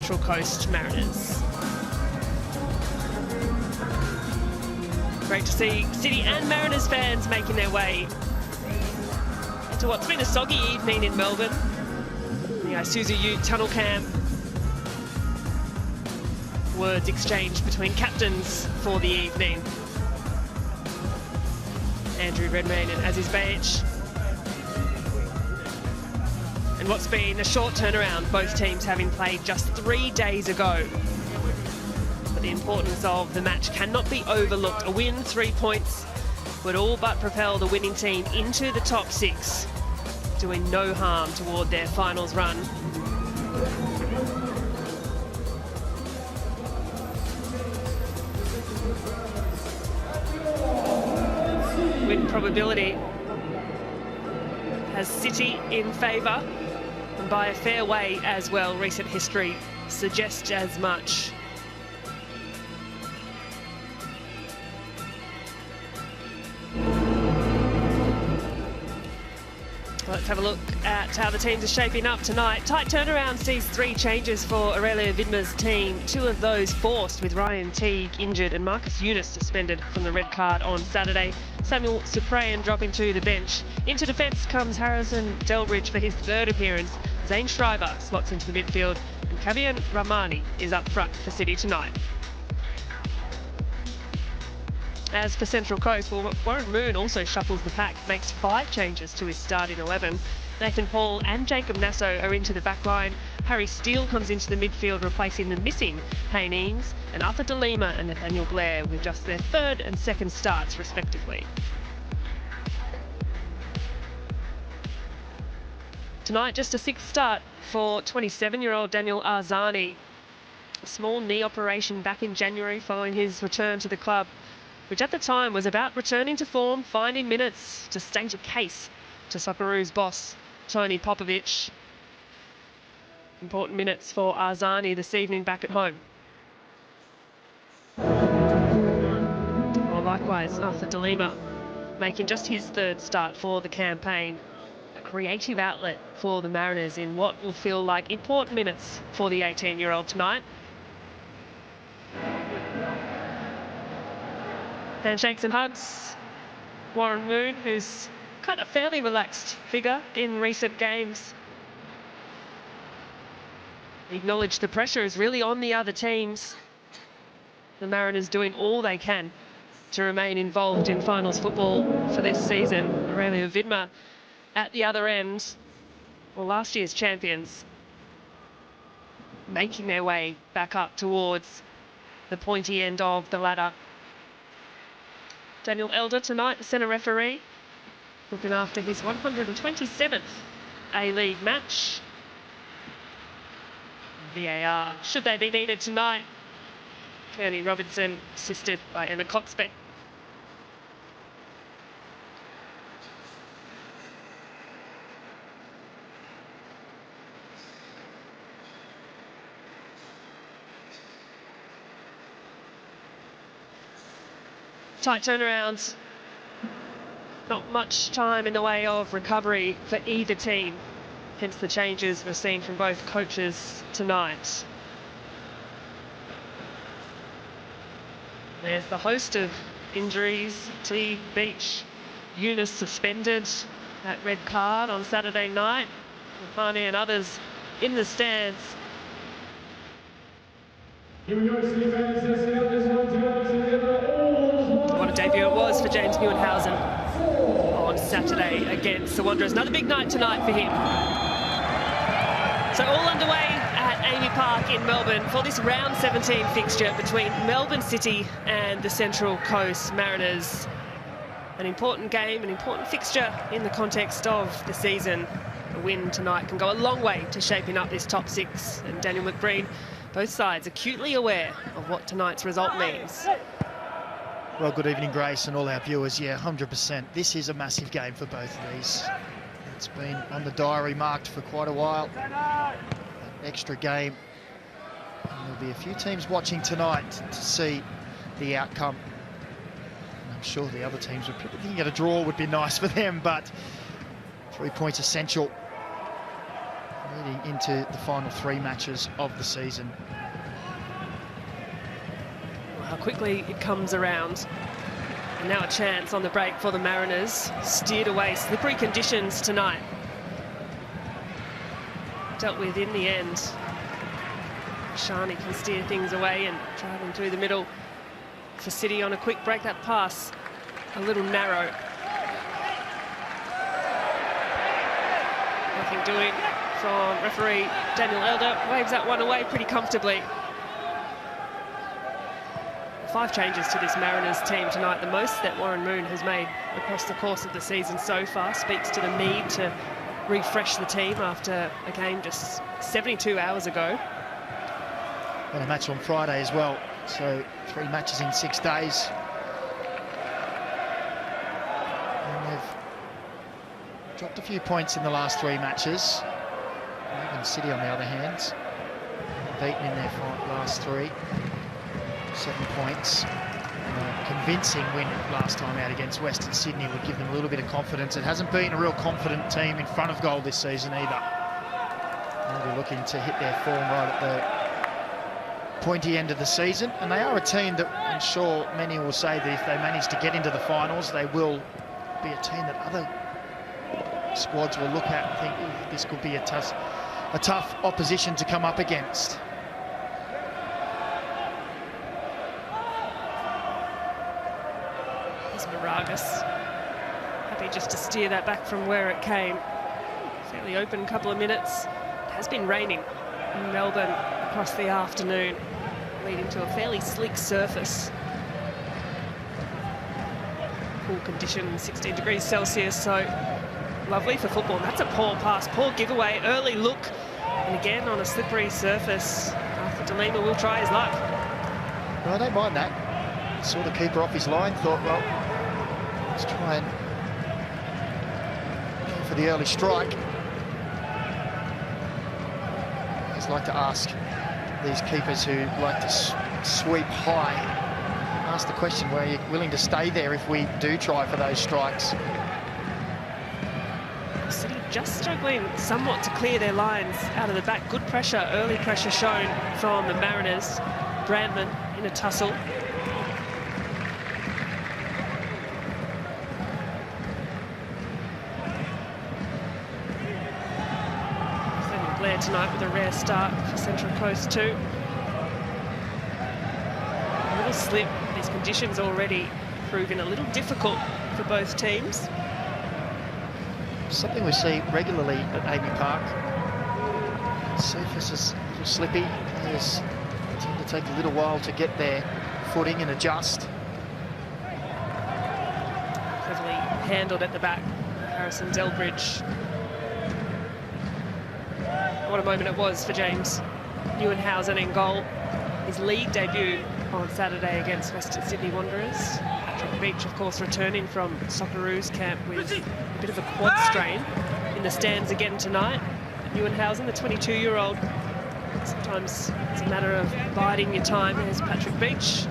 Central Coast Mariners. Great to see City and Mariners fans making their way to what's been a soggy evening in Melbourne. The Isuzu UTE tunnel camp. Words exchanged between captains for the evening. Andrew Redmayne and Aziz Behich. And what's been a short turnaround, both teams having played just 3 days ago. But the importance of the match cannot be overlooked. A win, 3 points, would all but propel the winning team into the top 6, doing no harm toward their finals run. Win probability has City in favour, and by a fair way as well. Recent history suggests as much. Let's have a look at how the teams are shaping up tonight. Tight turnaround sees 3 changes for Aurelio Vidma's team. 2 of those forced, with Ryan Teague injured and Marcus Eunice suspended from the red card on Saturday. Samuel Suprayan dropping to the bench. Into defence comes Harrison Delbridge for his 3rd appearance. Zane Schreiber slots into the midfield, and Kavian Rahmani is up front for City tonight. As for Central Coast, well, Warren Moon also shuffles the pack, makes 5 changes to his starting 11. Nathan Hall and Jacob Nasso are into the back line. Harry Steele comes into the midfield, replacing the missing Payne Eames, and Arthur De Lima and Nathaniel Blair with just their 3rd and 2nd starts respectively. Tonight, just a 6th start for 27-year-old Daniel Arzani. A small knee operation back in January following his return to the club, which at the time was about returning to form, finding minutes to state a case to Socceroos boss Tony Popovic. Important minutes for Arzani this evening back at home. Well, likewise, Arthur De Lima making just his 3rd start for the campaign. A creative outlet for the Mariners in what will feel like important minutes for the 18-year-old tonight. Handshakes and hugs. Warren Moon, who's kind of fairly relaxed figure in recent games. He acknowledged the pressure is really on the other teams. The Mariners doing all they can to remain involved in finals football for this season. Aurelio Vidma at the other end, well, last year's champions, making their way back up towards the pointy end of the ladder. Daniel Elder tonight, the centre referee, looking after his 127th A-League match. VAR, should they be needed tonight. Kearney Robinson, assisted by Emma Coxbeck. Tight turnarounds. Not much time in the way of recovery for either team. Hence the changes we're seeing from both coaches tonight. There's the host of injuries. Teague, Beach, Eunice suspended. That red card on Saturday night. Mahoney and others in the stands. What a debut it was for James Neuenhausen on Saturday against the Wanderers. Another big night tonight for him. So all underway at Amy Park in Melbourne for this round 17 fixture between Melbourne City and the Central Coast Mariners. An important game, an important fixture in the context of the season. A win tonight can go a long way to shaping up this top 6. And Daniel McBreen, both sides acutely aware of what tonight's result means. Well, good evening, Grace, and all our viewers. Yeah, 100%. This is a massive game for both of these. It's been on the diary marked for quite a while. An extra game. And there'll be a few teams watching tonight to see the outcome. And I'm sure the other teams would probably think a draw would be nice for them, but 3 points essential. leading into the final 3 matches of the season. Well, how quickly it comes around. And now a chance on the break for the Mariners. Steered away, slippery conditions tonight. Dealt with in the end. Shani can steer things away and driving through the middle for City on a quick break. That pass a little narrow. Nothing doing from referee Daniel Elder. Waves that one away pretty comfortably. 5 changes to this Mariners team tonight, the most that Warren Moon has made across the course of the season so far. Speaks to the need to refresh the team after a game just 72 hours ago. And a match on Friday as well, so 3 matches in 6 days. And they've dropped a few points in the last 3 matches. Melbourne City, on the other hand, beaten in their last 3. 7 points. And a convincing win last time out against Western Sydney would give them a little bit of confidence. It hasn't been a real confident team in front of goal this season either. They'll be looking to hit their form right at the pointy end of the season. And they are a team that I'm sure many will say that if they manage to get into the finals, they will be a team that other squads will look at and think, "Ooh, this could be a tough opposition to come up against." Maragas happy just to steer that back from where it came. Fairly open couple of minutes. It has been raining in Melbourne across the afternoon, leading to a fairly slick surface. Cool conditions, 16 degrees Celsius, so lovely for football. And that's a poor pass, poor giveaway, early look, and again on a slippery surface. Arthur De Lima will try his luck. Well, I don't mind that. Saw the keeper off his line, thought, well, let's try and go for the early strike. I just like to ask these keepers who like to sweep high, ask the question, were you willing to stay there if we do try for those strikes? City just struggling somewhat to clear their lines out of the back. Good pressure, early pressure shown from the Mariners. Brandman in a tussle. Blair tonight with a rare start for Central Coast too. A little slip. These conditions already proving a little difficult for both teams. Something we see regularly at Amy Park. Surface is a little slippy. Players tend to take a little while to get their footing and adjust. Cleverly handled at the back. Harrison Delbridge. What a moment it was for James Neuenhausen in goal. His league debut on Saturday against Western Sydney Wanderers. Patrick Beach, of course, returning from Socceroos camp with a bit of a quad strain. In the stands again tonight. Neuenhausen, the 22-year-old. Sometimes it's a matter of biding your time. There's Patrick Beach.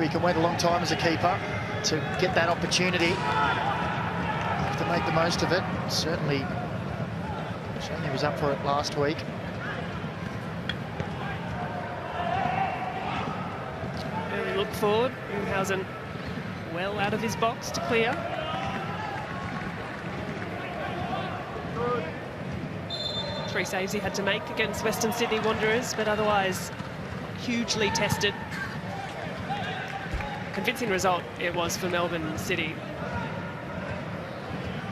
You can wait a long time as a keeper to get that opportunity. You have to make the most of it. Certainly was up for it last week. Early look forward. Neuenhausen well out of his box to clear. Three saves he had to make against Western Sydney Wanderers, but otherwise hugely tested. Convincing result it was for Melbourne City.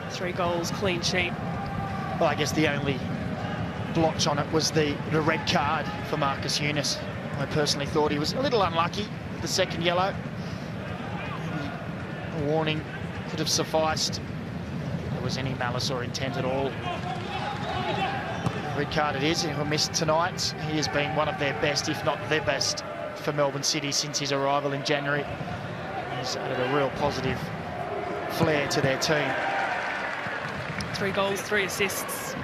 3 goals, clean sheet. Well, I guess the only blotch on it was the red card for Marcus Eunice. I personally thought he was a little unlucky with the second yellow. Maybe a warning could have sufficed if there was any malice or intent at all. Red card it is, and he'll miss tonight. He has been one of their best, if not their best, for Melbourne City since his arrival in January. He's added a real positive flair to their team. 3 goals, 3 assists.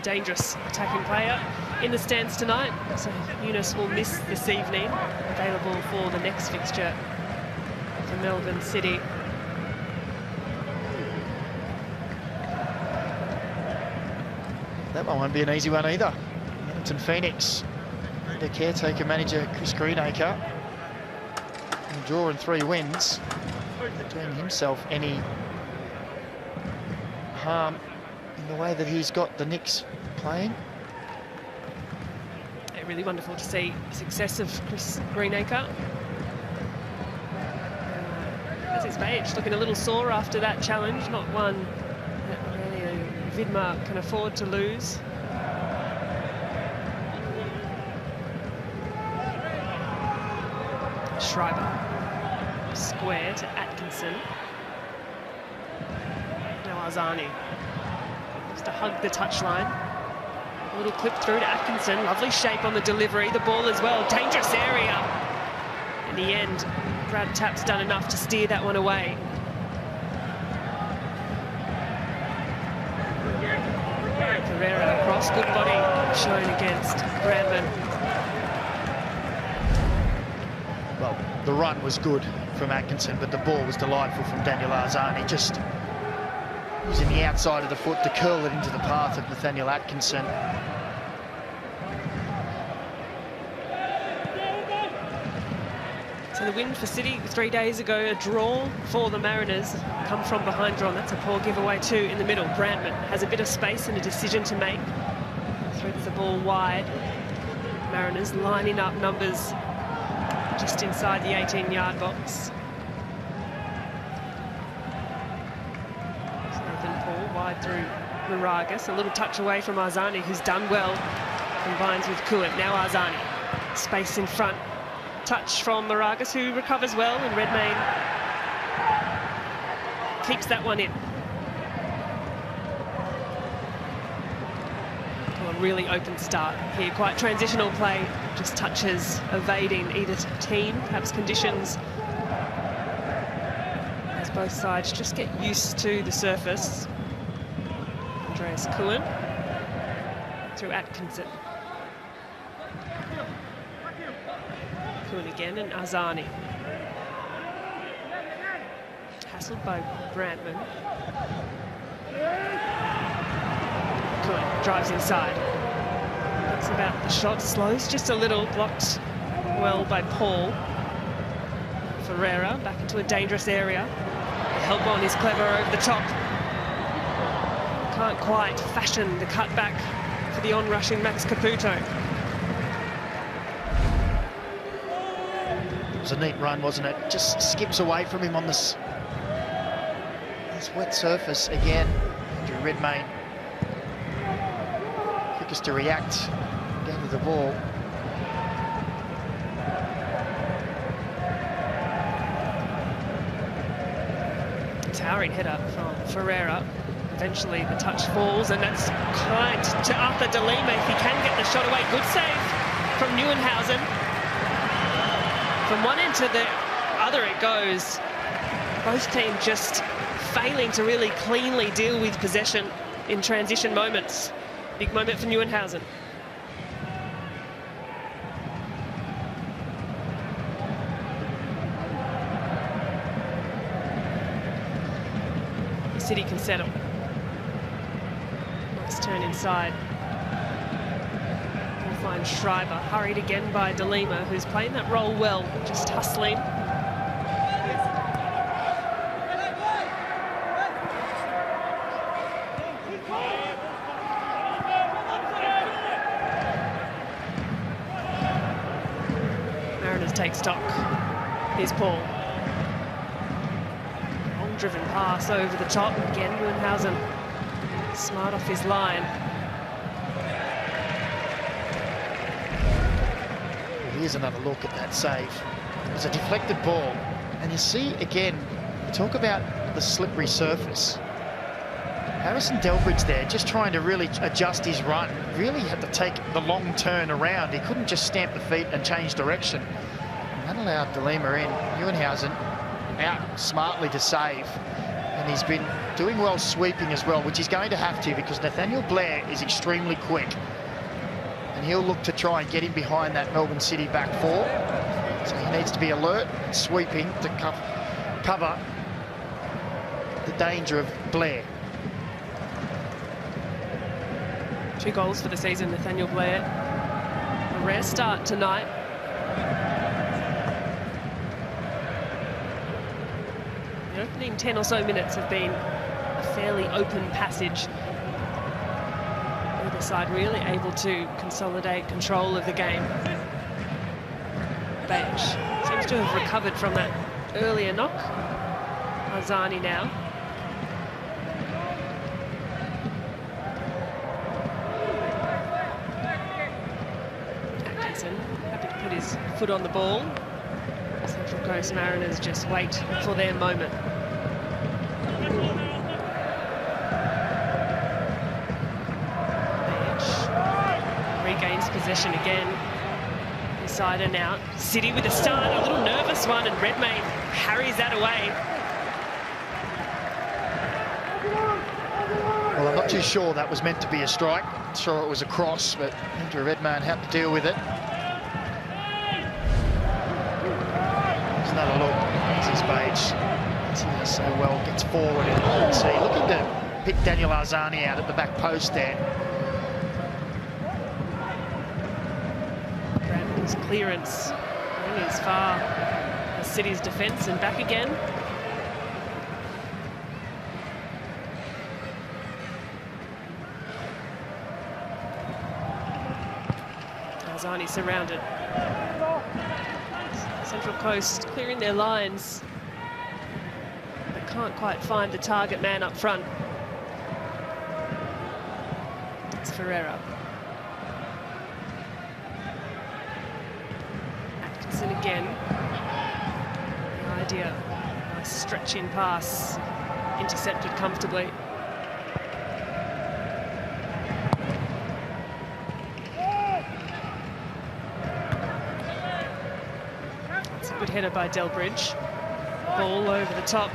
Dangerous attacking player. in the stands tonight, so Eunice will miss this evening. Available for the next fixture for Melbourne City. That one won't be an easy one either. Hamilton Phoenix, the caretaker manager Chris Greenacre, a draw and 3 wins, doing himself any harm in the way that he's got the Knicks playing. Yeah, really wonderful to see the success of Chris Greenacre. As his age, looking a little sore after that challenge, not one that really Vidmar can afford to lose. Schreiber, square to Atkinson. Now Arzani, just to hug the touchline. A little clip through to Atkinson, lovely shape on the delivery, the ball as well, dangerous area. In the end, Brad Tapp's done enough to steer that one away. Ferreira across, good body shown against Brandon. Well, the run was good from Atkinson, but the ball was delightful from Daniel Arzani, just using the outside of the foot to curl it into the path of Nathaniel Atkinson. So the win for City 3 days ago, a draw for the Mariners. Come from behind draw, and that's a poor giveaway too in the middle. Brandman has a bit of space and a decision to make. Threads the ball wide. Mariners lining up numbers just inside the 18-yard box. Nathan Paul wide through Moragas. A little touch away from Arzani, who's done well. Combines with Kuhn. Now Arzani. Space in front. Touch from Moragas, who recovers well, and Redmayne keeps that one in. Well, a really open start here. Quite transitional play. Just touches evading either team, perhaps conditions, as both sides just get used to the surface. Andreas Kuhn through Atkinson. Kuhn again, and Arzani. Hassled by Brandman. Kuhn drives inside. Thinks about the shot, slows just a little, blocked well by Paul. Ferreira back into a dangerous area. Helbon is clever over the top. Can't quite fashion the cutback for the on-rushing Max Caputo. It was a neat run, wasn't it? Just skips away from him on this wet surface again. Andrew Redmayne, quickest to react, down to the ball. Towering header from Ferreira. Eventually the touch falls, and that's kind to Arthur De Lima if he can get the shot away. Good save from Neuenhausen. From one end to the other it goes. Both teams just failing to really cleanly deal with possession in transition moments. Big moment for Neuenhausen. City can settle. Nice turn inside. We'll find Schreiber, hurried again by De Lima, who's playing that role well, just hustling. Mariners take stock. Here's Paul. Driven pass over the top. Again, Neuenhausen smart off his line. Here's another look at that save. It was a deflected ball. And you see, again, talk about the slippery surface. Harrison Delbridge there, just trying to really adjust his run. Really had to take the long turn around. He couldn't just stamp the feet and change direction. And that allowed De Lima in. Neuenhausen out smartly to save, and he's been doing well sweeping as well, which he's going to have to because Nathaniel Blair is extremely quick. and he'll look to try and get in behind that Melbourne City back four. So he needs to be alert, sweeping to cover the danger of Blair. 2 goals for the season, Nathaniel Blair. A rare start tonight. The opening 10 or so minutes have been a fairly open passage. Either side really able to consolidate control of the game. Bench seems to have recovered from that earlier knock. Arzani now. Atkinson happy to put his foot on the ball. Central Coast Mariners just wait for their moment. Regains possession again. Inside and out. City with a start, a little nervous one, and Redmayne harries that away. Well, I'm not too sure that was meant to be a strike. I'm sure it was a cross, but Andrew Redmayne had to deal with it. There's another look. There's his page. So well, gets forward and see, looking to pick Daniel Arzani out at the back post there. Brandon's clearance going as far as City's defence and back again. Arzani surrounded. Central Coast clearing their lines, but can't quite find the target man up front. It's Ferreira. Atkinson again. The idea, nice stretching pass, intercepted comfortably. Good header by Delbridge. Ball over the top.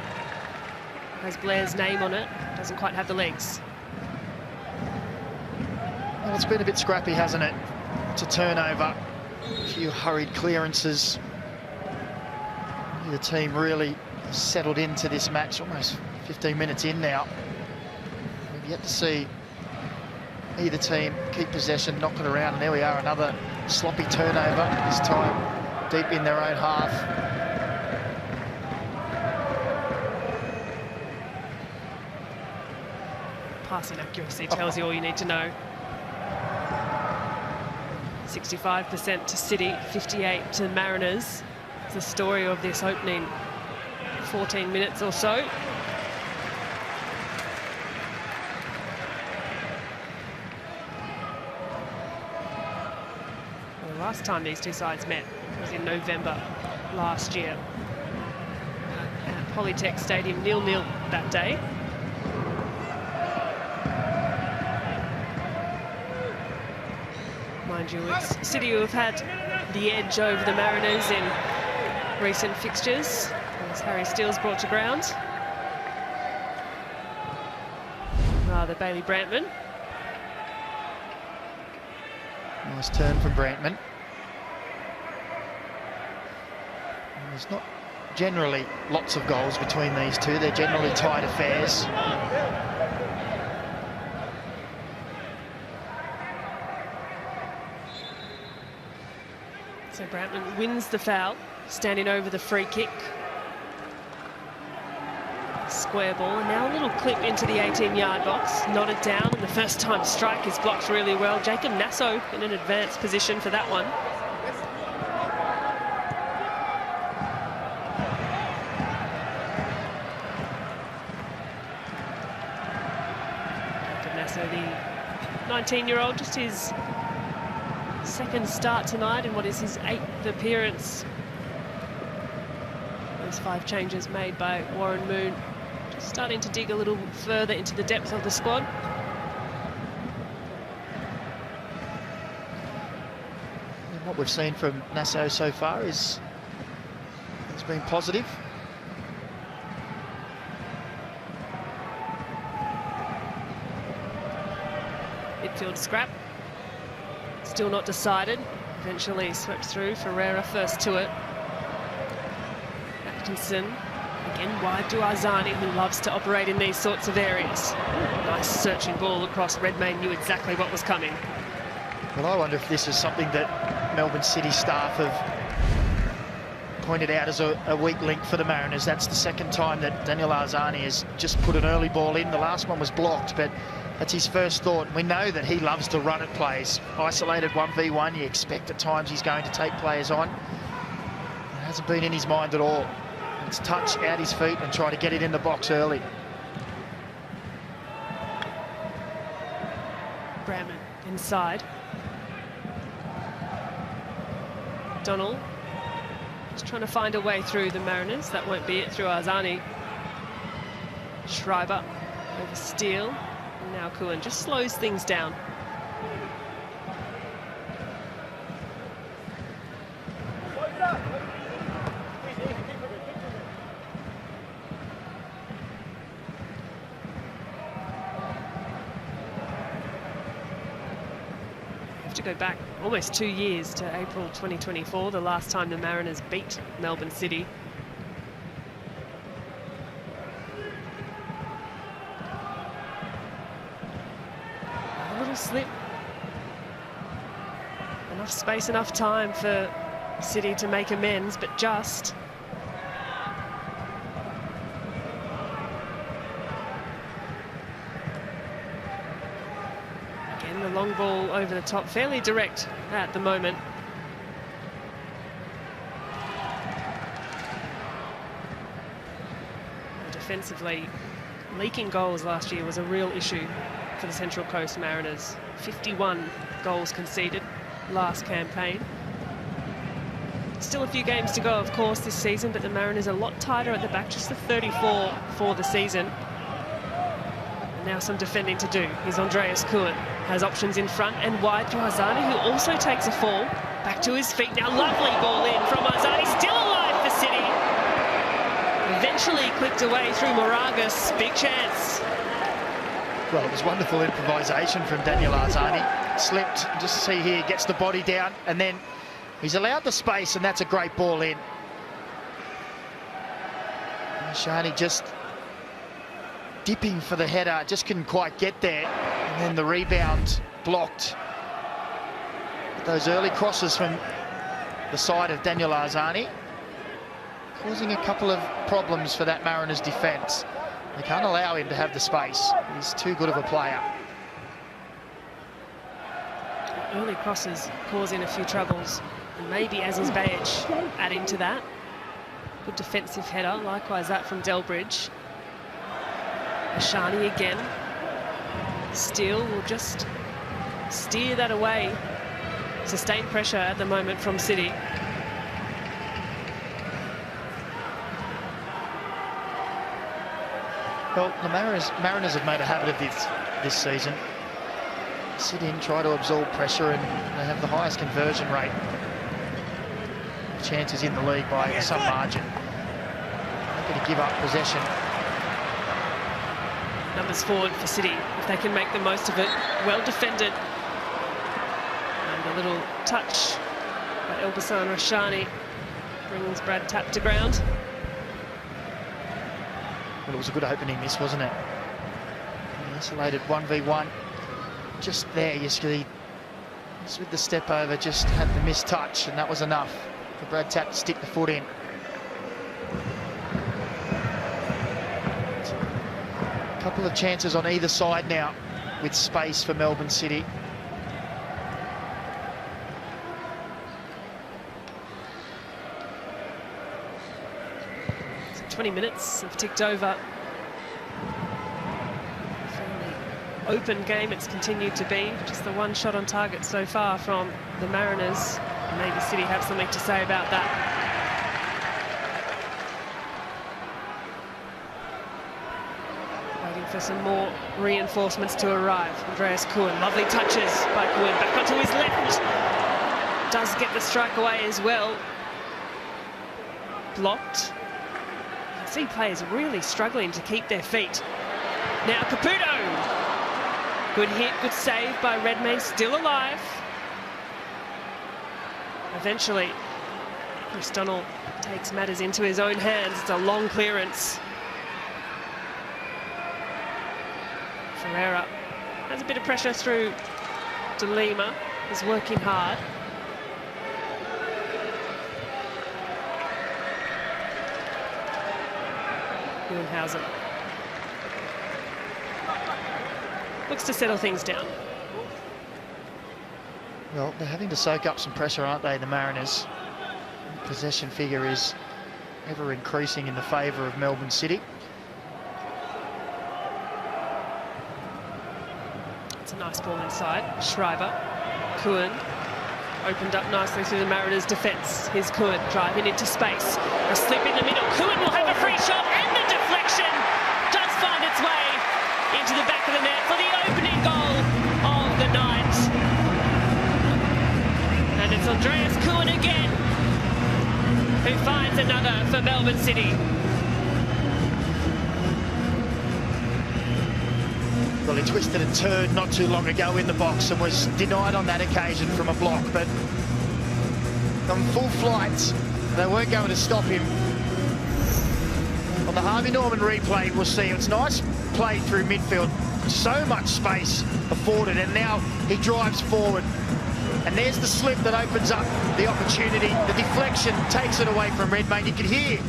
Has Blair's name on it. Doesn't quite have the legs. Well, it's been a bit scrappy, hasn't it? It's a turnover. A few hurried clearances. The team really settled into this match, almost 15 minutes in now. We've yet to see either team keep possession, knock it around, and there we are, another sloppy turnover, this time deep in their own half. Passing accuracy tells you all you need to know. 65% to City, 58 to Mariners. It's the story of this opening 14 minutes or so. Well, the last time these two sides met was in November last year at Polytech Stadium, 0-0 that day. Mind you, it's City who have had the edge over the Mariners in recent fixtures, as Harry Steele's brought to ground. Rather, Bailey Brantman. Nice turn from Brantman. There's not generally lots of goals between these two. They're generally tight affairs. So Brantman wins the foul, standing over the free kick. Square ball, and now a little clip into the 18-yard box. Nodded down, and the first time strike is blocked really well. Jacob Nasso in an advanced position for that one. So the 19-year-old, just his second start tonight in what is his 8th appearance. Those 5 changes made by Warren Moon, just starting to dig a little further into the depth of the squad. And what we've seen from Nassau so far has been positive. Midfield scrap. still not decided. Eventually swept through. Ferreira first to it. Atkinson again wide to Arzani, who loves to operate in these sorts of areas. Nice searching ball across. Redmayne knew exactly what was coming. Well, I wonder if this is something that Melbourne City staff have pointed out as a weak link for the Mariners. That's the second time that Daniel Arzani has just put an early ball in. The last one was blocked, but that's his first thought. We know that he loves to run at plays. Isolated 1v1, you expect at times he's going to take players on. It hasn't been in his mind at all. It's touch out his feet and try to get it in the box early. Bramman inside. Donald just trying to find a way through the Mariners. That won't be it through Arzani. Schreiber over Steele. And now Kuhn just slows things down. To go back almost 2 years to April 2024, the last time the Mariners beat Melbourne City. A little slip. Enough space, enough time for City to make amends, but just. Long ball over the top, fairly direct at the moment. Defensively, leaking goals last year was a real issue for the Central Coast Mariners. 51 goals conceded last campaign. Still a few games to go, of course, this season, but the Mariners are a lot tighter at the back, just the 34 for the season. And now some defending to do. Here's Andreas Kuhn. Has options in front and wide to Arzani, who also takes a fall. Back to his feet now. Lovely ball in from Arzani. Still alive for City. Eventually clipped away through Moragas. Big chance. Well, it was wonderful improvisation from Daniel Arzani. Slipped, just see here, gets the body down, and then he's allowed the space, and that's a great ball in. Shani just dipping for the header, just couldn't quite get there. And then the rebound blocked. But those early crosses from the side of Daniel Arzani causing a couple of problems for that Mariners defence. They can't allow him to have the space. He's too good of a player. Early crosses causing a few troubles. And maybe Aziz Bayich adding to that. Good defensive header, likewise that from Delbridge. Ashani again. Steele will just steer that away. Sustained pressure at the moment from City. Well, the Mariners have made a habit of this season. Sit in, try to absorb pressure, and they have the highest conversion rate. Chances in the league by some margin. They're going to give up possession. Numbers forward for City, if they can make the most of it. Well defended. And a little touch by Elbasan Rashani brings Brad Tapp to ground. Well, it was a good opening miss, wasn't it? An isolated 1v1. Just there, you see, just with the step over, just had the missed touch, and that was enough for Brad Tapp to stick the foot in. A couple of chances on either side now, with space for Melbourne City. So 20 minutes have ticked over. Fairly open game it's continued to be. Just the one shot on target so far from the Mariners. Maybe City have something to say about that. For some more reinforcements to arrive. Andreas Kuhn, lovely touches by Kuhn, back onto his left. Does get the strike away as well. Blocked. You can see players really struggling to keep their feet. Now Caputo. Good hit, good save by Redmayne, still alive. eventually, Chris Donald takes matters into his own hands. It's a long clearance. Ferreira has a bit of pressure through De Lima, is working hard. Neuenhausen looks to settle things down. Well, they're having to soak up some pressure, aren't they, the Mariners? Possession figure is ever increasing in the favour of Melbourne City. It's a nice ball inside. Schreiber, Kuhn opened up nicely through the Mariners' defence. Here's Kuhn driving into space. A slip in the middle. Kuhn will have a free shot, and the deflection does find its way into the back of the net for the opening goal of the night. And it's Andreas Kuhn again who finds another for Melbourne City. Well, he twisted and turned not too long ago in the box and was denied on that occasion from a block, but on full flight, they weren't going to stop him. On the Harvey Norman replay, we'll see it's nice play through midfield, so much space afforded, and now he drives forward. And there's the slip that opens up the opportunity. The deflection takes it away from Redmayne. You could hear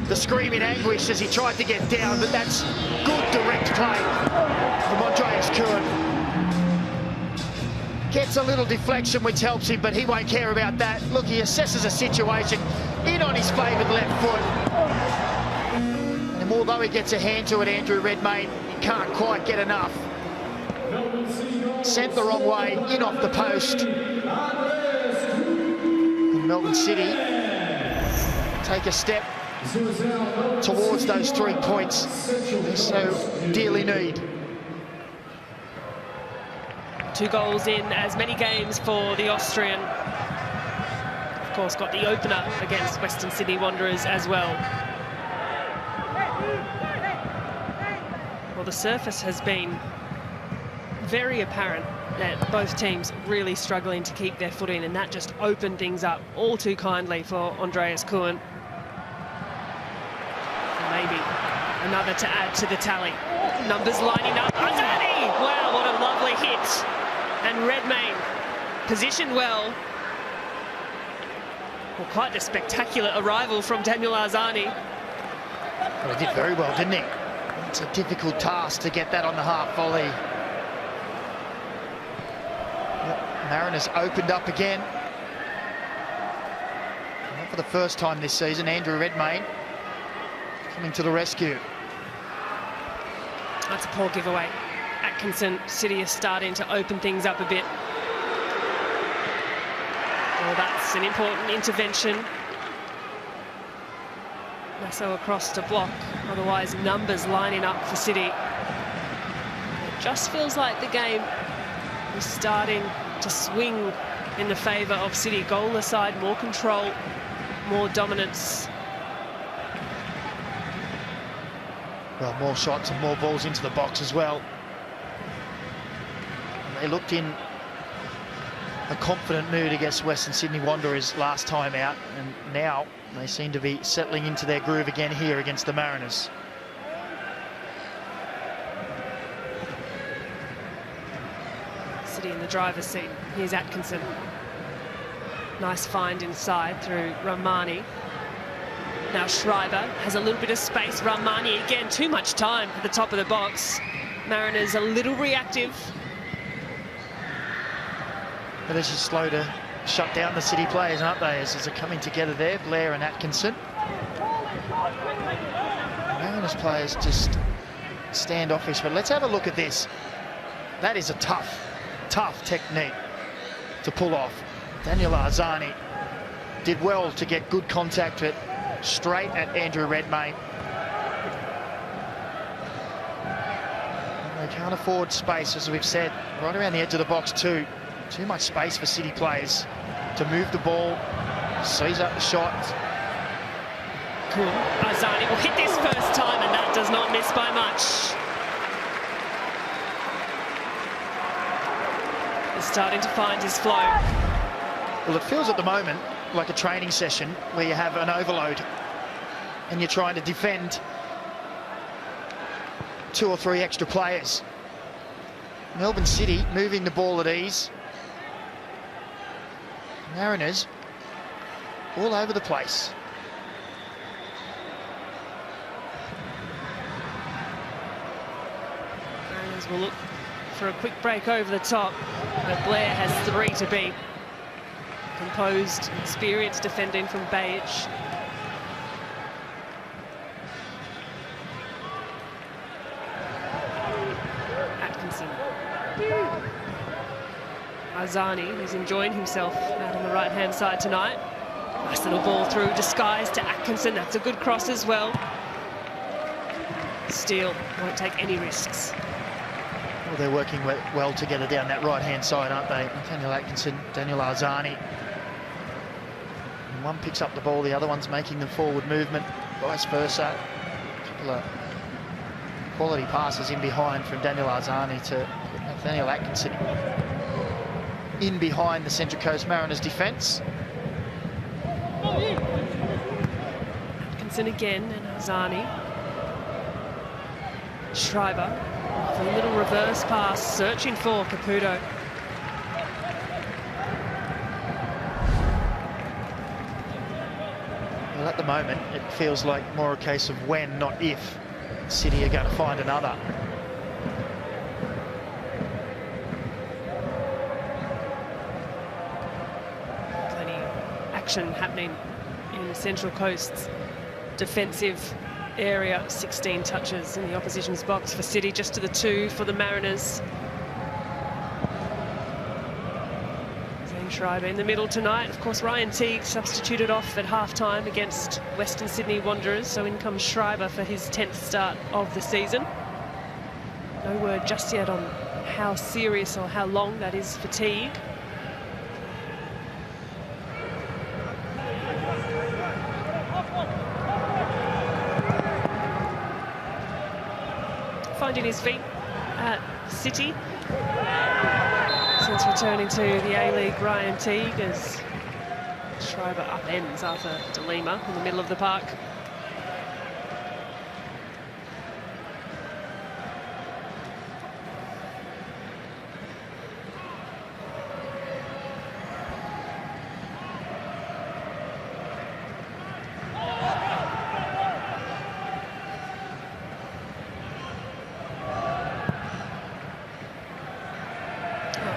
the screaming anguish as he tried to get down, but that's good direct play from Andreas Kuhn. Gets a little deflection which helps him, but he won't care about that. Look, he assesses a situation in on his favoured left foot. And although he gets a hand to it, Andrew Redmayne, he can't quite get enough. Sent the wrong way, in off the post. And Melbourne City take a step towards those 3 points they so dearly need. 2 goals in as many games for the Austrian. Of course, got the opener against Western Sydney Wanderers as well. Well, the surface has been very apparent that both teams really struggling to keep their footing, and that just opened things up all too kindly for Andreas Kuhn. Maybe another to add to the tally. Numbers lining up. Arzani! Wow, what a lovely hit. And Redmayne positioned well. Well, quite a spectacular arrival from Daniel Arzani. Well, he did very well, didn't he? It's a difficult task to get that on the half volley. Mariners opened up again. Not for the first time this season, Andrew Redmayne coming to the rescue. That's a poor giveaway. Atkinson, City is starting to open things up a bit. Well, that's an important intervention. Nasso across to block, otherwise numbers lining up for City. It just feels like the game is starting to swing in the favour of City. Goalless side, more control, more dominance. Well, more shots and more balls into the box as well. And they looked in a confident mood against Western Sydney Wanderers last time out, and now they seem to be settling into their groove again here against the Mariners. City in the driver's seat. Here's Atkinson. Nice find inside through Ramani. Now Schreiber has a little bit of space. Ramani again, too much time at the top of the box. Mariners a little reactive. But they're just slow to shut down the City players, aren't they, as they're coming together there, Blair and Atkinson. Mariners players just standoffish, but let's have a look at this. That is a tough technique to pull off. Daniel Arzani did well to get good contact at straight at Andrew Redmayne. And they can't afford space, as we've said, right around the edge of the box too. Too much space for City players to move the ball, seize up the shot. Cool. Arzani will hit this first time, and that does not miss by much. He's starting to find his flow. Well, it feels at the moment like a training session where you have an overload and you're trying to defend 2 or 3 extra players. Melbourne City moving the ball at ease. Mariners all over the place. Mariners will look for a quick break over the top, but Blair has 3 to beat. Composed, experienced defending from Bayich. Atkinson. Arzani, who's enjoying himself out on the right-hand side tonight. Nice little ball through, disguised to Atkinson. That's a good cross as well. Steele won't take any risks. Well, they're working well together down that right-hand side, aren't they? Nathaniel Atkinson, Daniel Arzani. And one picks up the ball, the other one's making the forward movement, vice versa. A couple of quality passes in behind from Daniel Arzani to Nathaniel Atkinson in behind the Central Coast Mariners defence. Atkinson again and Arzani. Schreiber, a little reverse pass, searching for Caputo. Well, at the moment, it feels like more a case of when, not if, City are going to find another. Plenty action happening in Central Coast's defensive area. 16 touches in the opposition's box for City, just to the 2 for the Mariners. Zane Schreiber in the middle tonight. Of course, Ryan Teague substituted off at half-time against Western Sydney Wanderers, so in comes Schreiber for his 10th start of the season. No word just yet on how serious or how long that is for Teague. Finding his feet at City since returning to the A-League. Ryan Teague as Schreiber upends Arthur De Lima in the middle of the park.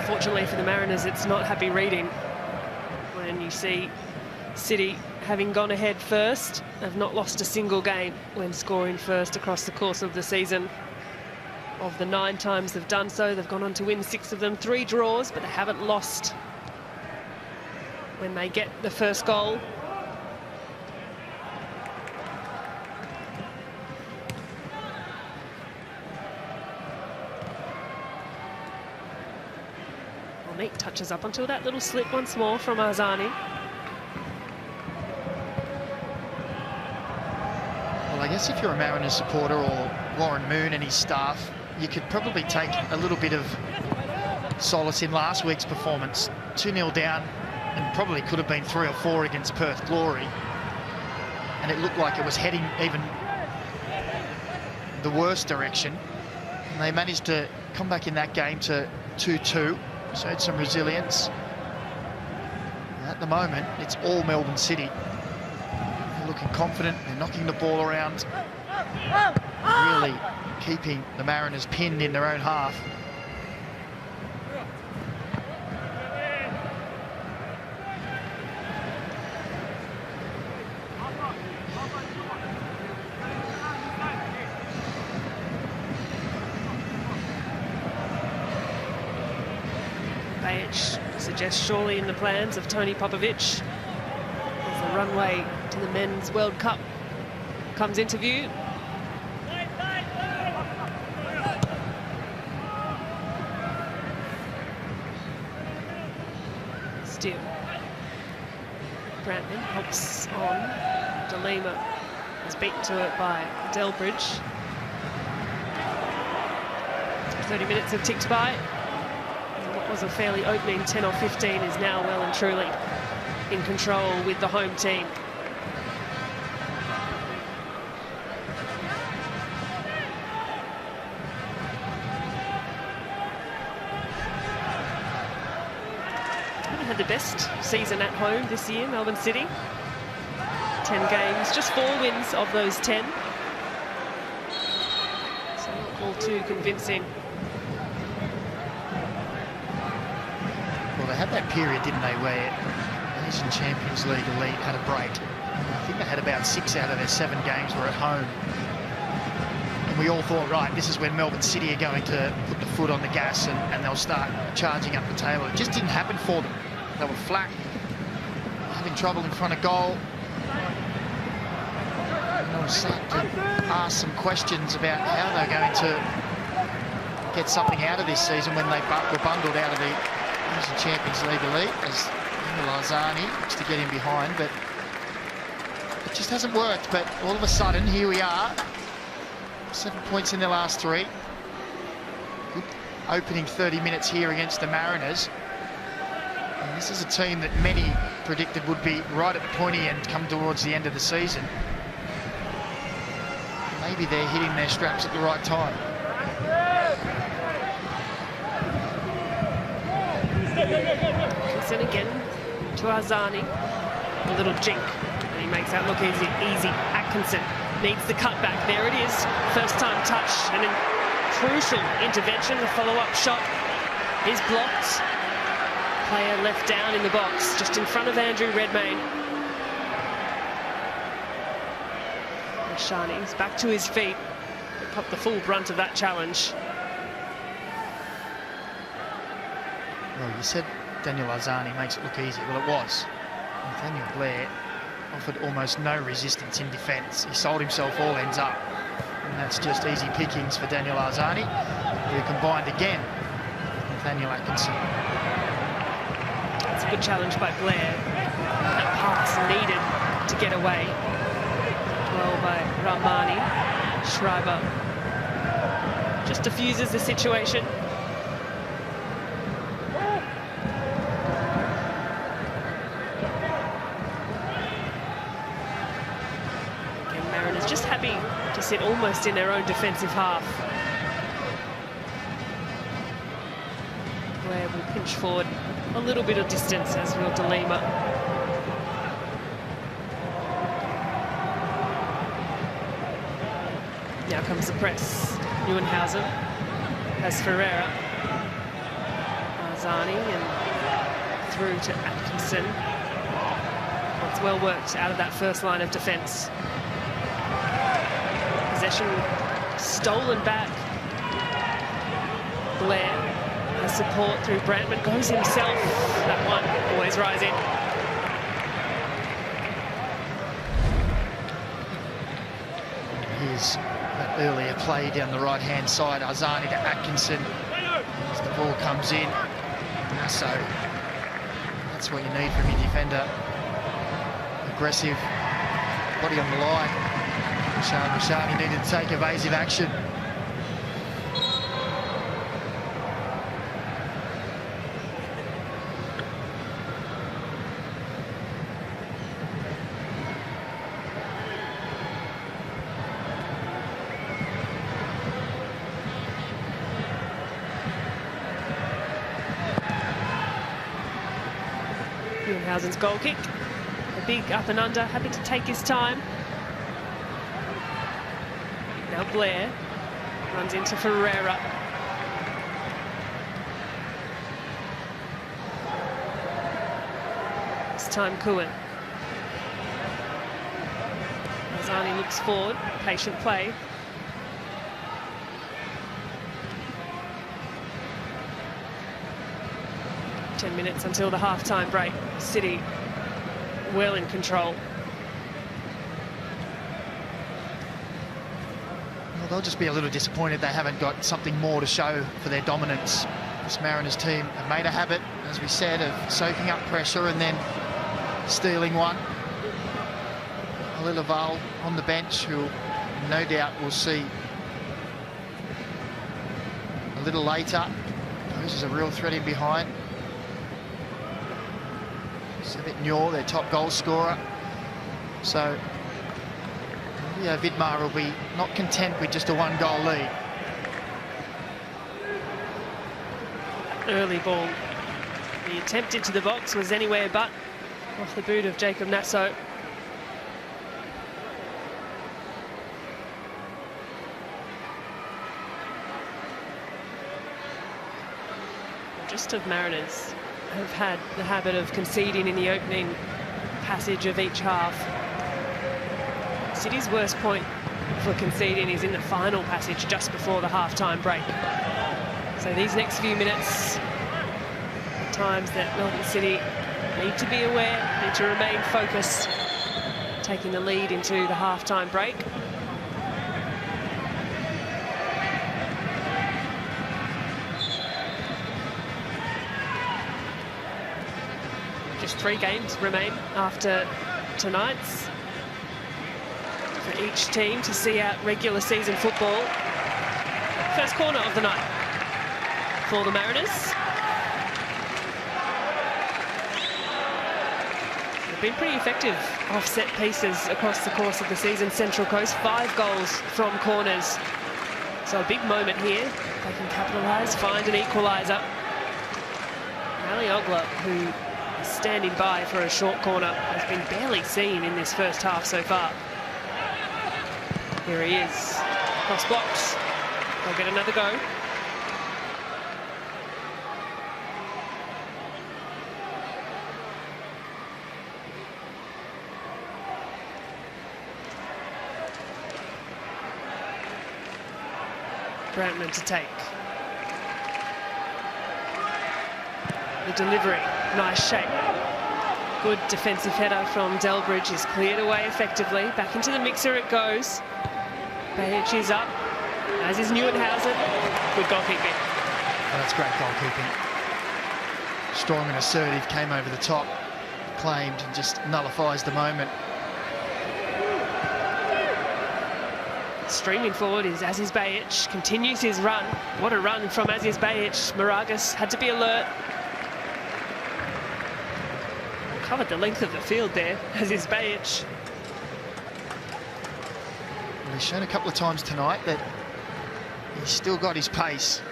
Unfortunately for the Mariners, it's not happy reading when you see City having gone ahead first. They've not lost a single game when scoring first across the course of the season. Of the 9 times they've done so, they've gone on to win 6 of them, 3 draws, but they haven't lost when they get the first goal. Neat touches up until that little slip once more from Arzani. Well, I guess if you're a Mariners supporter or Warren Moon and his staff, you could probably take a little bit of solace in last week's performance. 2-0 down, and probably could have been 3 or 4 against Perth Glory. And it looked like it was heading even the worst direction. And they managed to come back in that game to 2-2. Showed some resilience. And at the moment, it's all Melbourne City. They're looking confident, they're knocking the ball around, really keeping the Mariners pinned in their own half. Suggests surely in the plans of Tony Popovich as the runway to the Men's World Cup comes into view. Still, Brantman helps on. De Lima is beaten to it by Delbridge. 30 minutes have ticked by. What was a fairly opening 10 or 15 is now well and truly in control with the home team. Haven't had the best season at home this year, Melbourne City. 10 games, just 4 wins of those 10. So not all too convincing. Well, they had that period, didn't they, where Asian Champions League elite had a break. I think they had about 6 out of their 7 games were at home. And we all thought, right, this is when Melbourne City are going to put the foot on the gas and they'll start charging up the table. It just didn't happen for them. They were flat, having trouble in front of goal. And I was sad to ask some questions about how they're going to get something out of this season when they were bundled out of the Asian Champions League elite, as Lazzani looks to get in behind, but it just hasn't worked. But all of a sudden, here we are, 7 points in their last 3. Good opening 30 minutes here against the Mariners. And this is a team that many predicted would be right at the pointy end come towards the end of the season. Maybe they're hitting their straps at the right time. Atkinson again to Arzani. A little jink, and he makes that look easy. Atkinson needs the cutback. There it is. First time touch and a crucial intervention. The follow-up shot is blocked. Player left down in the box, just in front of Andrew Redmayne. Shani's back to his feet. Caught the full brunt of that challenge. Well, you said Daniel Arzani makes it look easy. Well, it was. Nathaniel Blair offered almost no resistance in defence. He sold himself all ends up. And that's just easy pickings for Daniel Arzani, who combined again with Nathaniel Atkinson. That's a good challenge by Blair. That pass needed to get away. Well by Ramani. Schreiber just diffuses the situation. Again, Mariners just happy to sit almost in their own defensive half. Blair will pinch forward a little bit of distance, as will De Lima. Now comes the press. Neuenhausen has Ferreira. Arzani and through to Atkinson. It's well worked out of that first line of defence. Possession stolen back. Blair has support through Brantman. Goes himself. That one always rising. Here's that earlier play down the right-hand side. Arzani to Atkinson. As the ball comes in. So that's what you need from your defender. Aggressive, body on the line. Rashani needed to take evasive action. Neuenhausen's goal kick. A big up and under, happy to take his time. Now Blair runs into Ferreira. This time Cohen. Arzani looks forward, patient play. Ten minutes until the half-time break. City well in control. Well, they'll just be a little disappointed they haven't got something more to show for their dominance. This Mariners team have made a habit, as we said, of soaking up pressure and then stealing one. Alilaval on the bench, who no doubt we'll see a little later. Poses a real threat in behind. Sevitnor, their top goal scorer. So, yeah, Vidmar will be not content with just a one-goal lead. Early ball. The attempt into the box was anywhere but off the boot of Jacob Nasso. Just of Mariners have had the habit of conceding in the opening passage of each half. City's worst point for conceding is in the final passage just before the half-time break. So these next few minutes are times that Melbourne City need to be aware, need to remain focused, taking the lead into the half-time break. Just 3 games remain after tonight's for each team to see out regular season football. First corner of the night for the Mariners. They've been pretty effective off-set pieces across the course of the season. Central Coast, 5 goals from corners. So a big moment here. They can capitalise, find an equaliser. Ali Ogler, who is standing by for a short corner, has been barely seen in this first half so far. Here he is, cross box. They'll get another go. Brantman to take. The delivery, nice shape. Good defensive header from Delbridge is cleared away effectively. Back into the mixer it goes. Bajic is up, as is Neuenhausen. Good goalkeeping. Oh, that's great goalkeeping. Strong and assertive, came over the top, claimed, and just nullifies the moment. Streaming forward is Aziz Bajic, continues his run. What a run from Aziz Bajic. Moragas had to be alert. Covered the length of the field there, Aziz Bajic. Well, he's shown a couple of times tonight that he's still got his pace.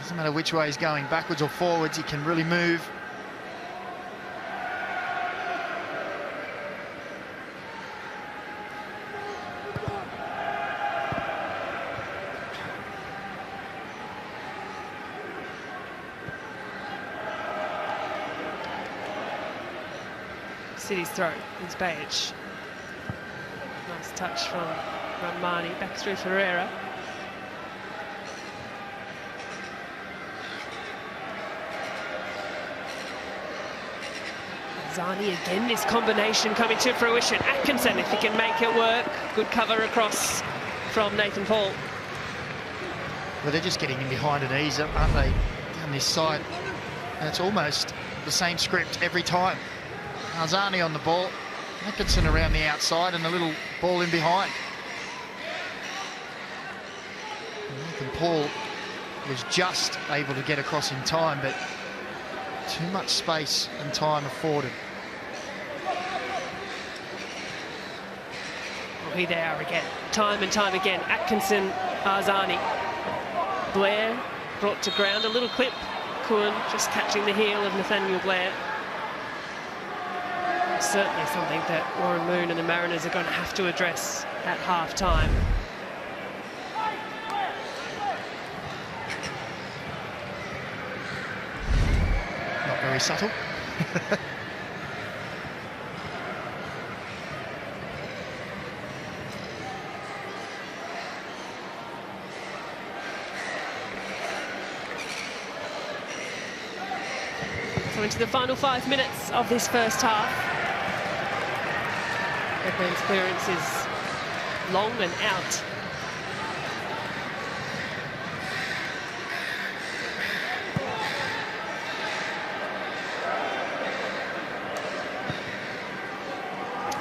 Doesn't matter which way he's going, backwards or forwards, he can really move. City's throw, it's Bajic. Nice touch from Ramani, back through Ferreira. Zani again, this combination coming to fruition. Atkinson, if he can make it work. Good cover across from Nathan Paul. Well, they're just getting in behind an ease, aren't they, down this side? And it's almost the same script every time. Zani on the ball, Atkinson around the outside, and a little ball in behind. Nathan Paul was just able to get across in time, but too much space and time afforded. Well, here they are again, time and time again. Atkinson, Arzani. Blair brought to ground, a little clip. Kuhn just catching the heel of Nathaniel Blair. Certainly something that Warren Moon and the Mariners are going to have to address at half-time. Not very subtle. So into the final 5 minutes of this first half. Redmond's clearance is long and out.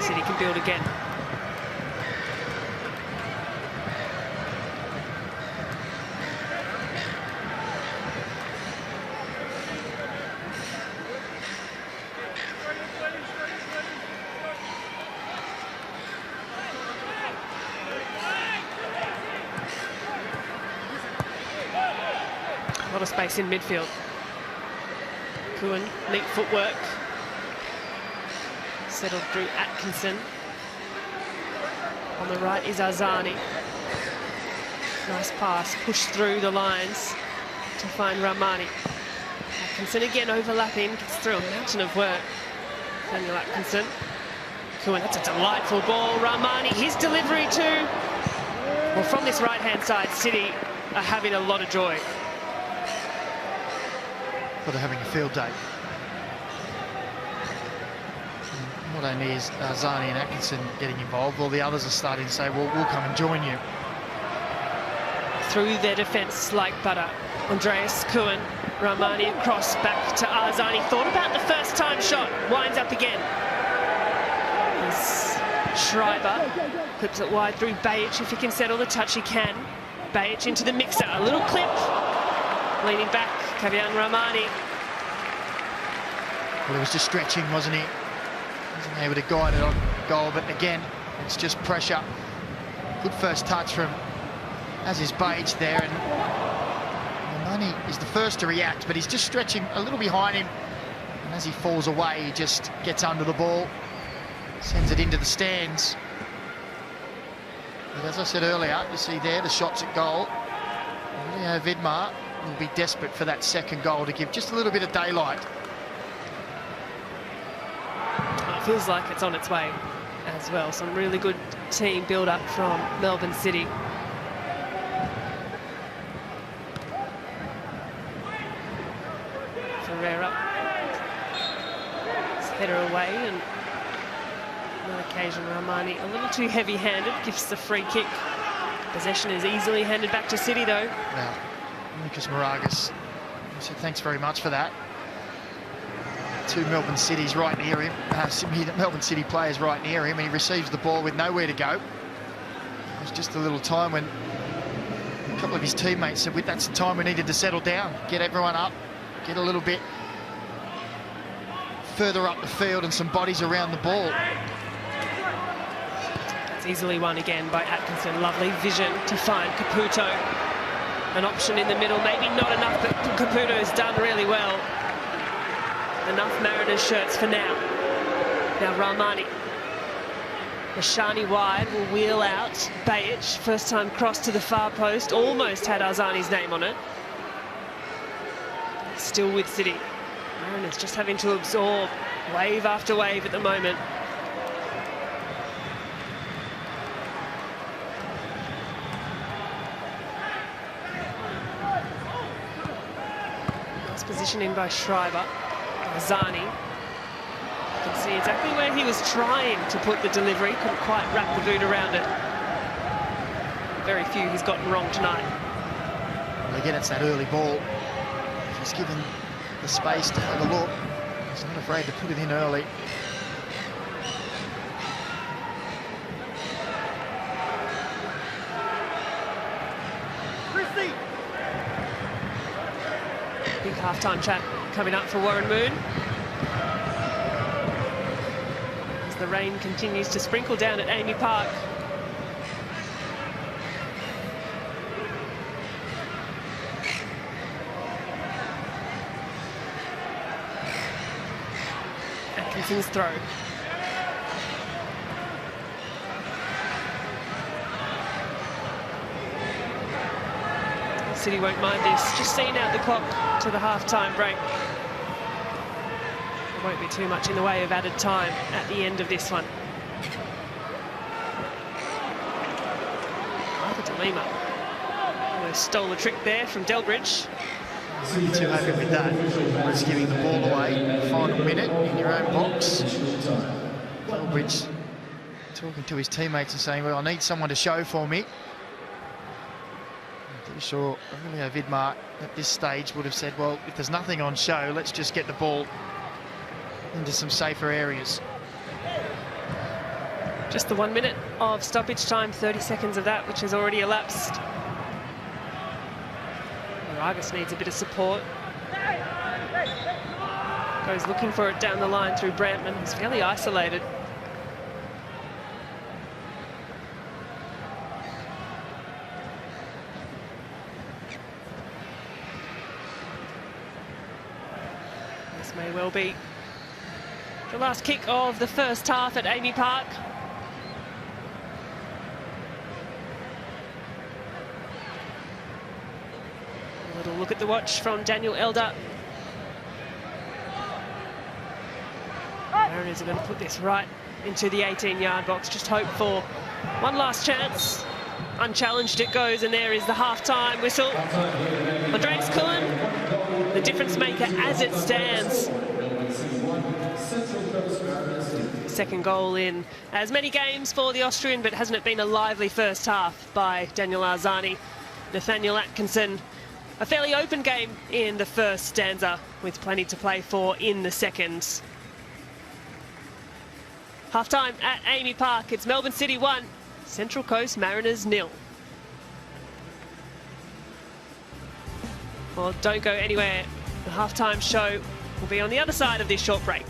City can build again. A lot of space in midfield. Kuhn, neat footwork. Settled through Atkinson. On the right is Arzani. Nice pass, pushed through the lines to find Rahmani. Atkinson again overlapping, gets through a mountain of work. Daniel Atkinson. Kuhn, that's a delightful ball. Rahmani, his delivery too. Well, from this right-hand side, City are having a lot of joy. Well, they're having a field day. Not only is Zani and Atkinson getting involved, all the others are starting to say, well, we'll come and join you. Through their defence like butter. Andreas Kuhn, Rahmani across back to Arzani. Thought about the first time shot, winds up again. As Schreiber clips it wide through Bajic. If he can settle the touch, he can. Bajic into the mixer, a little clip. Leaning back, Kavian Rahmani. Well, he was just stretching, wasn't he? Wasn't able to guide it on goal, but again, it's just pressure. Good first touch from, as is Bajic there, and Rahmani is the first to react, but he's just stretching a little behind him, and as he falls away, he just gets under the ball, sends it into the stands. But as I said earlier, you see there the shots at goal. Leo Vidmar will be desperate for that second goal to give just a little bit of daylight. It feels like it's on its way as well. Some really good team build-up from Melbourne City. Ferreira. His header away, and on that occasion Rahmani a little too heavy-handed, gives the free kick. Possession is easily handed back to City though. Now, Lucas Moragas said thanks very much for that. Two Melbourne City's right near him, Melbourne City players right near him, and he receives the ball with nowhere to go. It was just a little time when a couple of his teammates said, that's the time we needed to settle down, get everyone up, get a little bit further up the field and some bodies around the ball. It's easily won again by Atkinson. Lovely vision to find Caputo. An option in the middle, maybe not enough, but Caputo's done really well. Enough Mariners shirts for now. Now Rahmani. Mashani wide will wheel out. Bajic, first time cross to the far post, almost had Arzani's name on it. Still with City. Mariners just having to absorb wave after wave at the moment. Nice positioning by Schreiber. Arzani. You can see exactly where he was trying to put the delivery, couldn't quite wrap the boot around it. Very few he's gotten wrong tonight. Well, again, it's that early ball. He's given the space to have a look. He's not afraid to put it in early. Big half-time chat coming up for Warren Moon. As the rain continues to sprinkle down at Amy Park. Atkinson's throw. City won't mind this. Just seeing out the clock to the half-time break. There won't be too much in the way of added time at the end of this one. Arthur de Lima almost stole the trick there from Delbridge. Won't be too happy with that. Just giving the ball away in the final minute in your own box. Delbridge talking to his teammates and saying, well, I need someone to show for me. Pretty sure Aurelio Vidmar at this stage would have said, well, if there's nothing on show, let's just get the ball into some safer areas. Just the 1 minute of stoppage time, 30 seconds of that, which has already elapsed. Moragas needs a bit of support. Goes looking for it down the line through Brantman. He's fairly isolated. This may well be the last kick of the first half at Amy Park. A little look at the watch from Daniel Elder. Mariners are going to put this right into the 18-yard box. Just hope for one last chance. Unchallenged it goes, and there is the half-time whistle. Andreas Cullen, the difference maker as it stands. Second goal in as many games for the Austrian, but hasn't it been a lively first half by Daniel Arzani. Nathaniel Atkinson, a fairly open game in the first stanza with plenty to play for in the second. Half-time at Amy Park. It's Melbourne City 1, Central Coast Mariners 0. Well, don't go anywhere. The half-time show will be on the other side of this short break.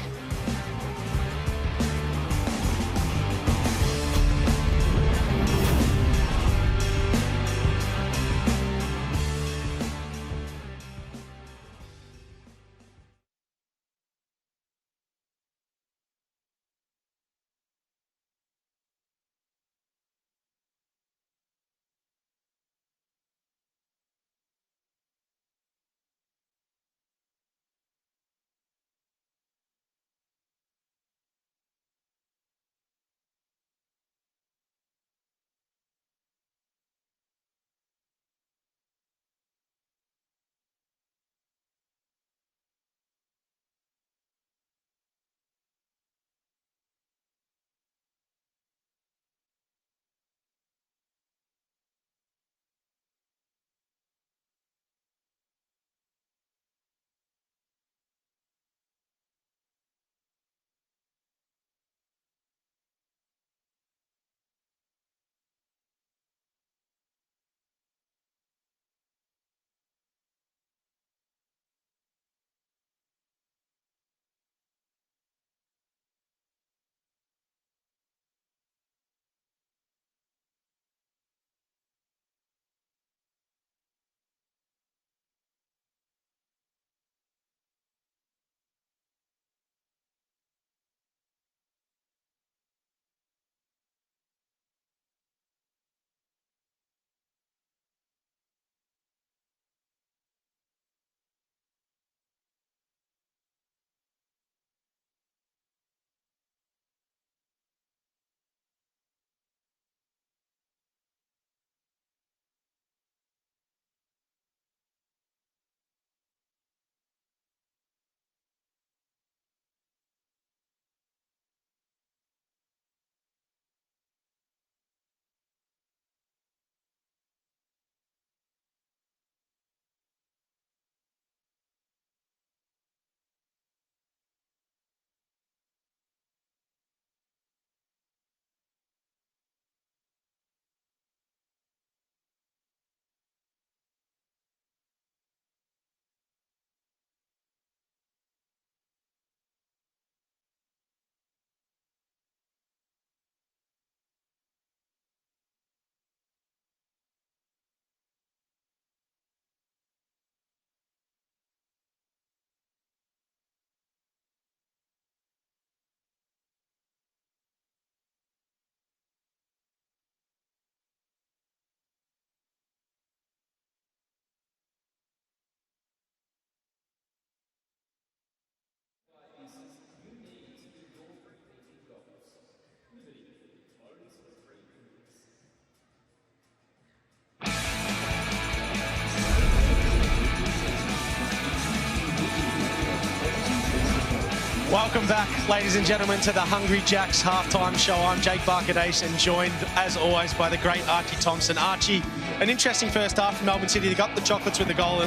Welcome back, ladies and gentlemen, to the Hungry Jacks halftime show. I'm Jake Barkadase and joined, as always, by the great Archie Thompson. Archie, an interesting first half for Melbourne City. They got the chocolates with the goal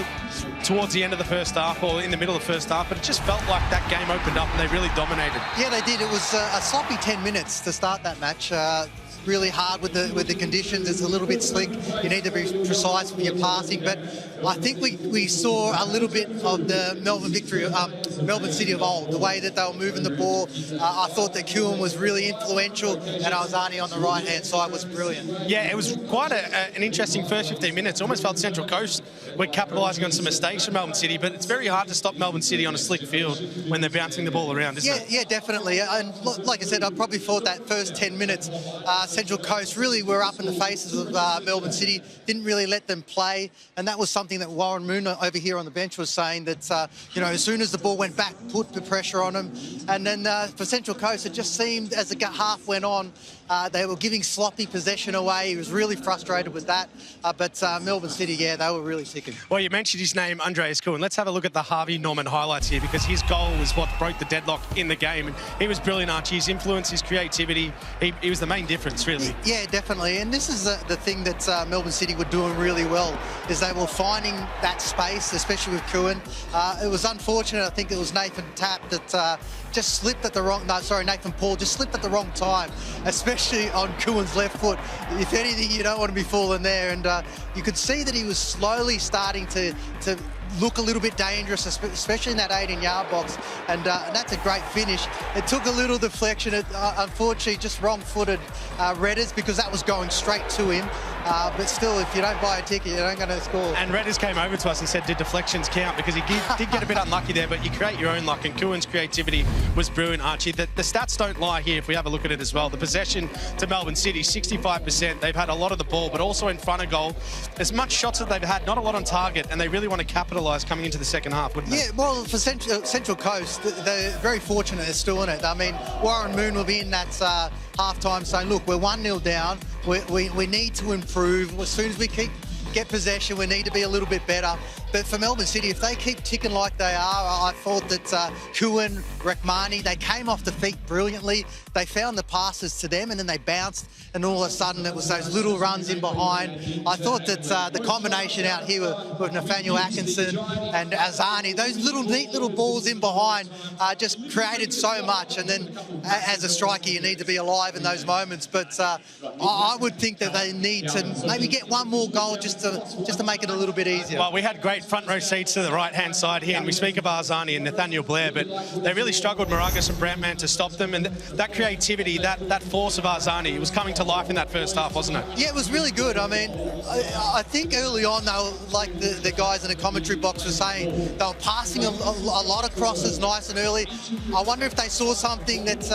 towards the end of the first half, or in the middle of the first half, but it just felt like that game opened up and they really dominated. Yeah, they did. It was a sloppy 10 minutes to start that match. really hard with the conditions. It's a little bit slick. You need to be precise with your passing. But I think we saw a little bit of the Melbourne City of old, the way that they were moving the ball. I thought that Kewen was really influential, and Alzani on the right-hand side was brilliant. Yeah, it was quite an interesting first 15 minutes. Almost felt Central Coast were capitalising on some mistakes from Melbourne City, but it's very hard to stop Melbourne City on a slick field when they're bouncing the ball around, isn't it? Yeah, definitely. And like I said, I probably thought that first 10 minutes, Central Coast really were up in the faces of Melbourne City, didn't really let them play, and that was something that Warren Moon over here on the bench was saying, that as soon as the ball went back, put the pressure on them. And then for Central Coast, it just seemed as the half went on, they were giving sloppy possession away. He was really frustrated with that. But Melbourne City, yeah, they were really ticking. Well, you mentioned his name, Andreas Kewen. Let's have a look at the Harvey Norman highlights here, because his goal was what broke the deadlock in the game. And he was brilliant, Archie. His influence, his creativity, he was the main difference, really. Yeah, definitely. And this is the thing that Melbourne City were doing really well, is they were finding that space, especially with Kewen. It was unfortunate, I think it was Nathan Tapp that just slipped at the wrong... No, sorry, Nathan Paul just slipped at the wrong time, especially on Kewen's left foot. If anything, you don't want to be falling there. And you could see that he was slowly starting to look a little bit dangerous, especially in that 18-yard box, and that's a great finish. It took a little deflection. Unfortunately, just wrong-footed Redders, because that was going straight to him. But still, if you don't buy a ticket, you don't going to score. And Redders came over to us and said, did deflections count? Because he did get a bit unlucky there, but you create your own luck, and Kewen's creativity was brilliant, Archie. The stats don't lie here if we have a look at it as well. The possession to Melbourne City, 65%. They've had a lot of the ball, but also in front of goal. As much shots that they've had, not a lot on target, and they really want to capitalise coming into the second half, wouldn't they? Yeah, well, for Central Coast, they're very fortunate they're still in it. I mean, Warren Moon will be in that half-time saying, look, we're 1-0 down. We need to improve. As soon as we get possession, we need to be a little bit better. But for Melbourne City, if they keep ticking like they are, I thought that Kewen, Rekmani, they came off the feet brilliantly. They found the passes to them, and then they bounced, and all of a sudden it was those little runs in behind. I thought that the combination out here with Nathaniel Atkinson and Azani, those neat little balls in behind just created so much. And then as a striker, you need to be alive in those moments. But I would think that they need to maybe get one more goal just to make it a little bit easier. Well, we had great front row seats to the right-hand side here, and we speak of Arzani and Nathaniel Blair, but they really struggled, Moragas and Brantman, to stop them. And that creativity, that force of Arzani, was coming to life in that first half, wasn't it? Yeah, it was really good. I mean, I think early on, they were, like the guys in the commentary box were saying, they were passing a lot of crosses nice and early. I wonder if they saw something that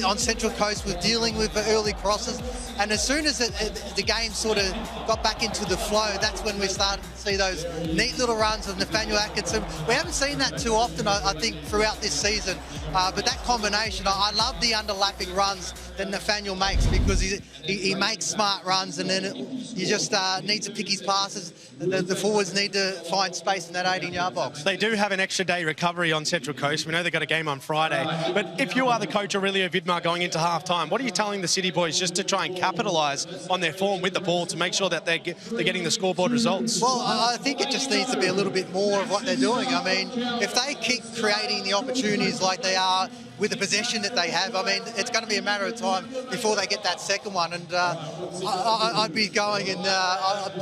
on Central Coast was dealing with the early crosses. And as soon as the game sort of got back into the flow, that's when we started to see those neat little runs of Nathaniel Atkinson. We haven't seen that too often, I think, throughout this season. But that combination, I love the underlapping runs that Nathaniel makes, because he makes smart runs, and then you just need to pick his passes. The forwards need to find space in that 18-yard box. They do have an extra day recovery on Central Coast. We know they've got a game on Friday. But if you are the coach, Aurelio Vidmar, going into half-time, what are you telling the City boys just to try and capitalise on their form with the ball to make sure that they're getting the scoreboard results? Well, I think it just needs to be a little bit more of what they're doing. I mean, if they keep creating the opportunities like they are with the possession that they have, I mean, it's going to be a matter of time before they get that second one. And I'd be going, and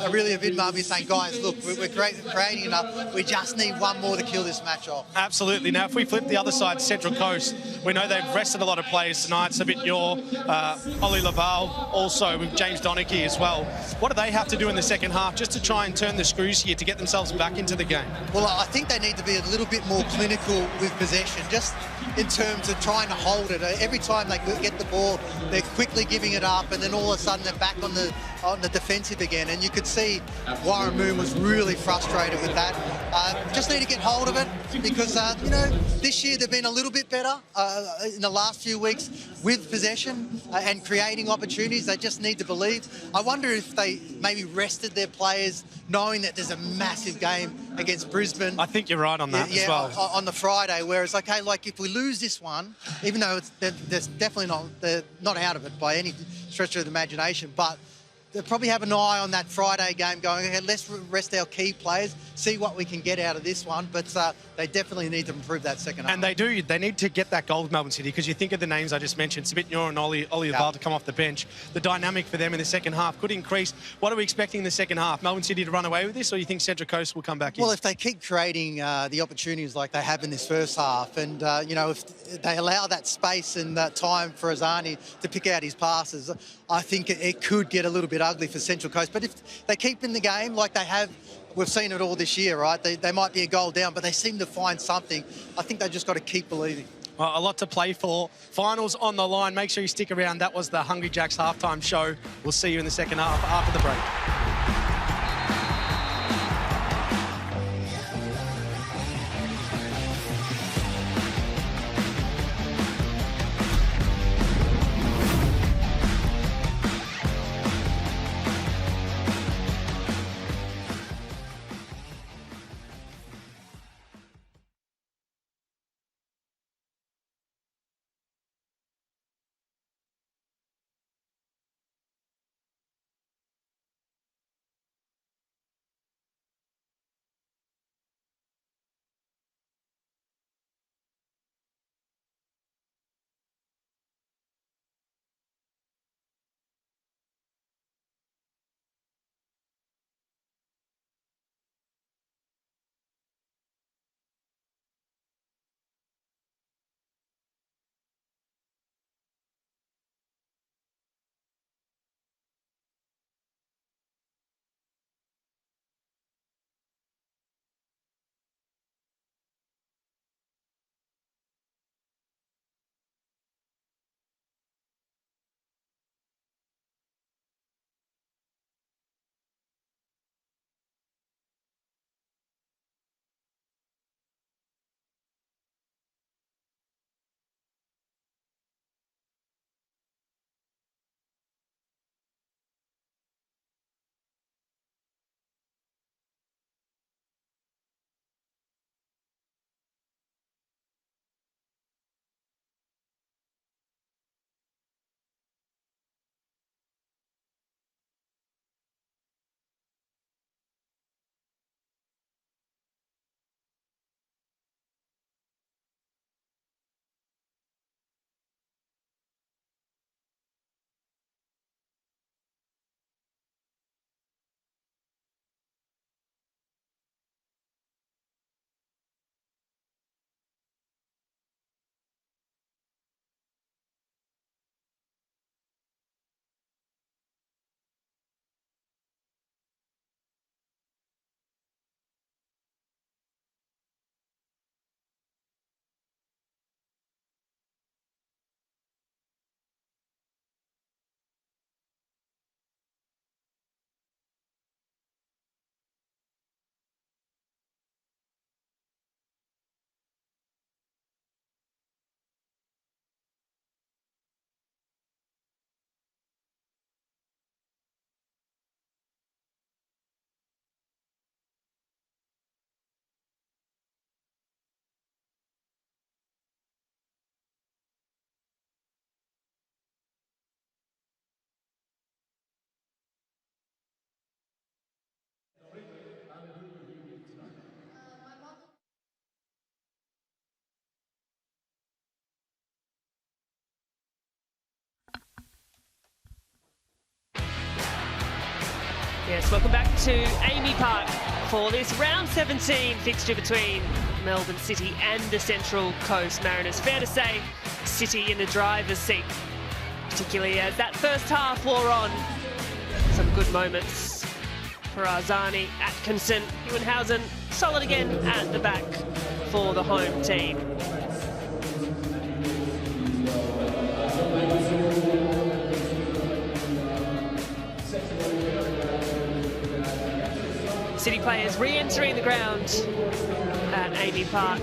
Aurelio Vidmar would be saying, guys, look, we're creating enough. We just need one more to kill this match off. Absolutely. Now, if we flip the other side, Central Coast, we know they've rested a lot of players tonight. Sabit-Yor, Ollie Laval, also with James Donachie as well. What do they have to do in the second half just to try and turn the screws here to get themselves back into the game? Well, I think they need to be a little bit more clinical with possession, just in terms of trying to hold it. Every time they get the ball, they're quickly giving it up, and then all of a sudden they're back on the defensive again. And you could see Warren Moon was really frustrated with that. Just need to get hold of it, because this year they've been a little bit better in the last few weeks with possession and creating opportunities. They just need to believe. I wonder if they maybe rested their players, knowing that there's a massive game against Brisbane. I think you're right on that as well. On the Friday, whereas, okay, like if we lose this one, even though they're definitely they're not out of it by any stretch of the imagination, but they probably have an eye on that Friday game going, okay, let's rest our key players, see what we can get out of this one. But they definitely need to improve that second half. And they do. They need to get that goal with Melbourne City, because you think of the names I just mentioned, Smith-Nor and Ollie Laval to come off the bench. The dynamic for them in the second half could increase. What are we expecting in the second half? Melbourne City to run away with this, or you think Central Coast will come back in? Well, if they keep creating the opportunities like they have in this first half, and, you know, if they allow that space and time for Azani to pick out his passes, I think it could get a little bit ugly for Central Coast. But if they keep in the game like they have, we've seen it all this year, right? They might be a goal down, but they seem to find something. I think they just got to keep believing. Well, a lot to play for. Finals on the line. Make sure you stick around. That was the Hungry Jacks halftime show. We'll see you in the second half after the break. Yes, welcome back to Amy Park for this round 17 fixture between Melbourne City and the Central Coast Mariners. Fair to say, City in the driver's seat, particularly as that first half wore on. Some good moments for Arzani, Atkinson, Ewenhausen, solid again at the back for the home team. City players re-entering the ground at Amy Park.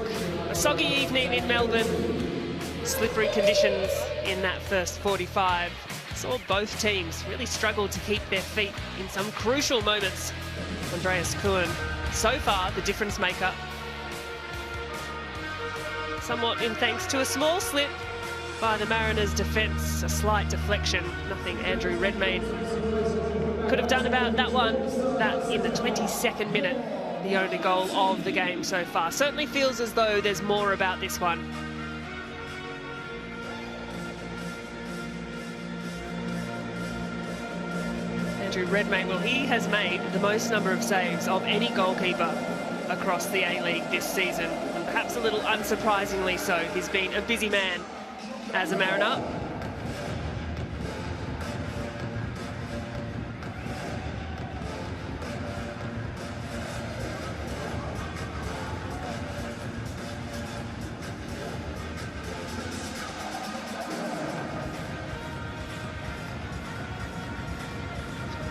A soggy evening in Melbourne, slippery conditions in that first 45. Saw both teams really struggle to keep their feet in some crucial moments. Andreas Kuhn, so far the difference maker. Somewhat in thanks to a small slip by the Mariners' defence, a slight deflection, nothing Andrew Redmayne could have done about that one. That in the 22nd minute, the only goal of the game so far. Certainly feels as though there's more about this one. Andrew Redmayne, well, he has made the most number of saves of any goalkeeper across the A-League this season, and perhaps a little unsurprisingly so. He's been a busy man as a Mariner.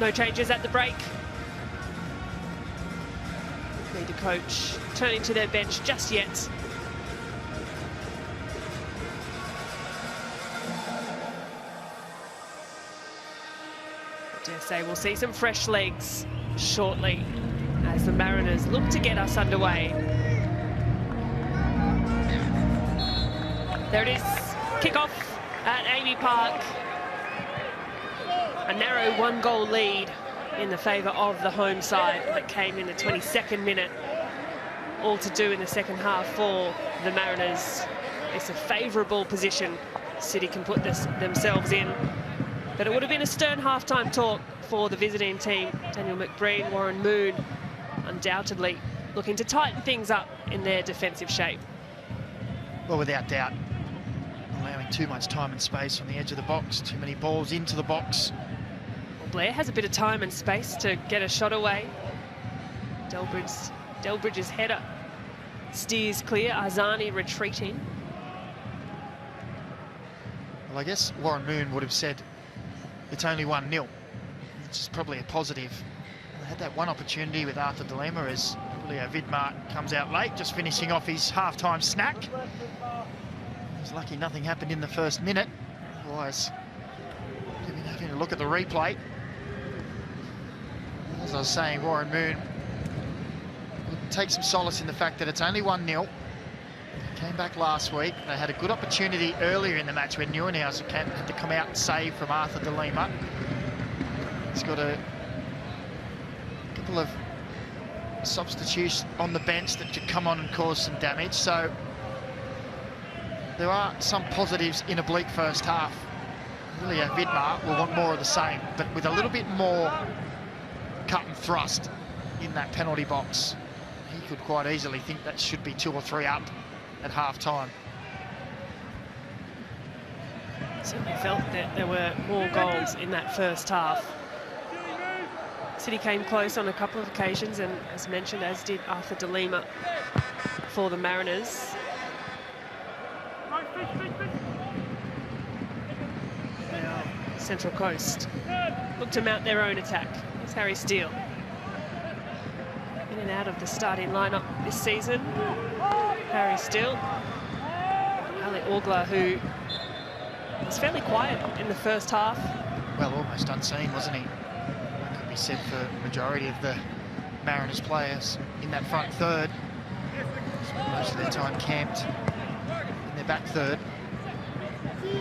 No changes at the break. Neither coach turning to their bench just yet. I dare say we'll see some fresh legs shortly as the Mariners look to get us underway. There it is, kick-off at Amy Park. A narrow one-goal lead in the favour of the home side that came in the 22nd minute. All to do in the second half for the Mariners. It's a favourable position City can put themselves in. But it would have been a stern half-time talk for the visiting team. Daniel McBreen, Warren Moon, undoubtedly looking to tighten things up in their defensive shape. Well, without doubt, allowing too much time and space on the edge of the box, too many balls into the box. Blair has a bit of time and space to get a shot away. Delbridge's header steers clear. Arzani retreating. Well, I guess Warren Moon would have said it's only 1-0, which is probably a positive. They had that one opportunity with Arthur DeLima as Leo Vidmar comes out late, just finishing off his half-time snack. He's lucky nothing happened in the first minute. Otherwise, having a look at the replay. As I was saying, Warren Moon would take some solace in the fact that it's only 1-0. Came back last week. They had a good opportunity earlier in the match when Neuenhauser had to come out and save from Arthur DeLima. He's got a couple of substitutes on the bench that could come on and cause some damage. So there are some positives in a bleak first half. Leo Vidmar will want more of the same, but with a little bit more cut and thrust in that penalty box. He could quite easily think that should be 2 or 3 up at half-time. Certainly felt that there were more goals in that first half. City came close on a couple of occasions, and as mentioned, as did Arthur DeLima for the Mariners. Now, Central Coast look to mount their own attack. Here's Harry Steele. In and out of the starting lineup this season. Harry Steele. Ali Orgler, who was fairly quiet in the first half. Well, almost unseen, wasn't he? That could be said for the majority of the Mariners players in that front third. Most of their time camped in their back third.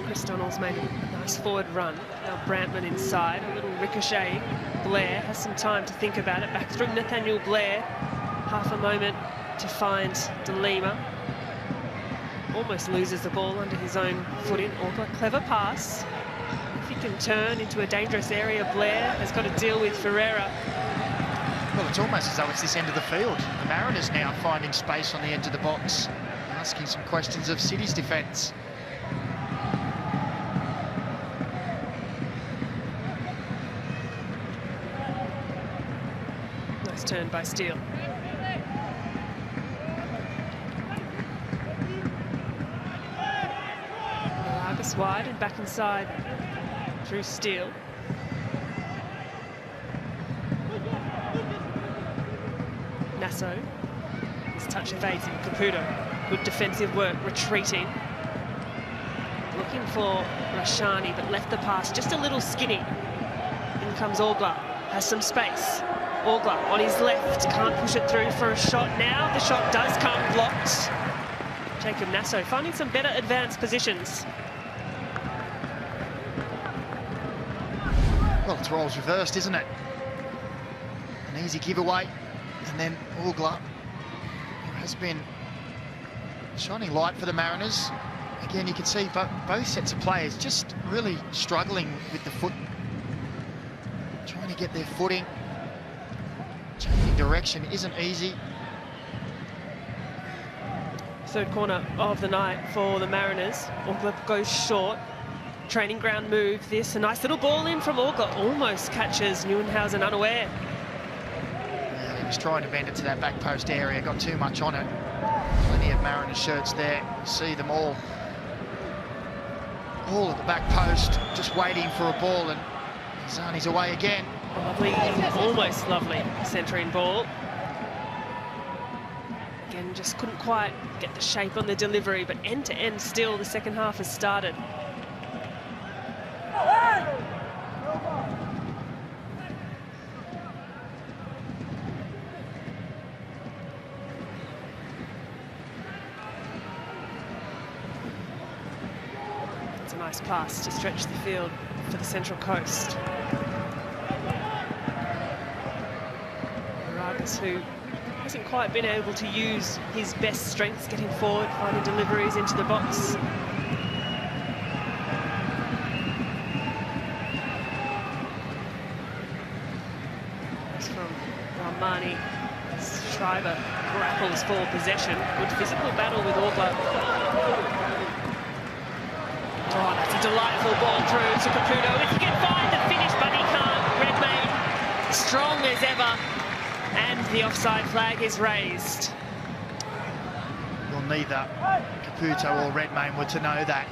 Chris Donald's made a nice forward run. Now Brantman inside, a little ricochet. Blair has some time to think about it. Back through Nathaniel Blair. Half a moment to find DeLima. Almost loses the ball under his own footing. Orgler, clever pass. If he can turn into a dangerous area, Blair has got to deal with Ferreira. Well, it's almost as though it's this end of the field. The Mariners now finding space on the edge of the box, asking some questions of City's defence. Nice turn by Steele. Argus wide and back inside through Steele. Nasso. His touch evades him. Caputo. Good defensive work, retreating. Looking for Rashani, but left the pass just a little skinny. In comes Orgler. Has some space. Orgler on his left. Can't push it through for a shot now. The shot does come blocked. Jacob Nasso finding some better advanced positions. Well, it's roles reversed, isn't it? An easy giveaway. And then Orgler, who has been shining light for the Mariners. Again, you can see both sets of players just really struggling with the foot. Trying to get their footing. Changing direction isn't easy. Third corner of the night for the Mariners. Orgler goes short. Training ground move this. A nice little ball in from Orgler. Almost catches Neuenhausen unaware. Yeah, he was trying to bend it to that back post area. Got too much on it. Plenty of Mariners shirts there. You see them all at the back post, just waiting for a ball, and Zani's away again. Lovely, almost lovely centering ball. Again, just couldn't quite get the shape on the delivery, but end to end still, the second half has started. It's a nice pass to stretch the field for the Central Coast. Who hasn't quite been able to use his best strengths getting forward, finding deliveries into the box. It's from Rahmani. Schreiber grapples for possession. Good physical battle with Orgler. Oh, that's a delightful ball through to Caputo. If he can find the finish, but he can't. Redmayne, strong as ever. And the offside flag is raised. Well, neither Caputo or Redmayne were to know that.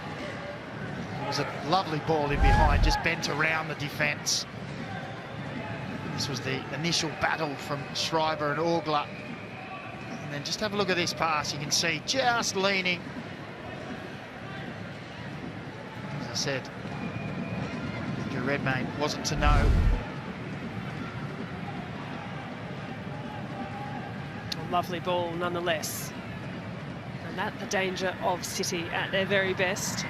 It was a lovely ball in behind, just bent around the defence. This was the initial battle from Schreiber and Orgler. And then just have a look at this pass. You can see just leaning. As I said, Redmayne wasn't to know. Lovely ball nonetheless. And that the danger of City at their very best.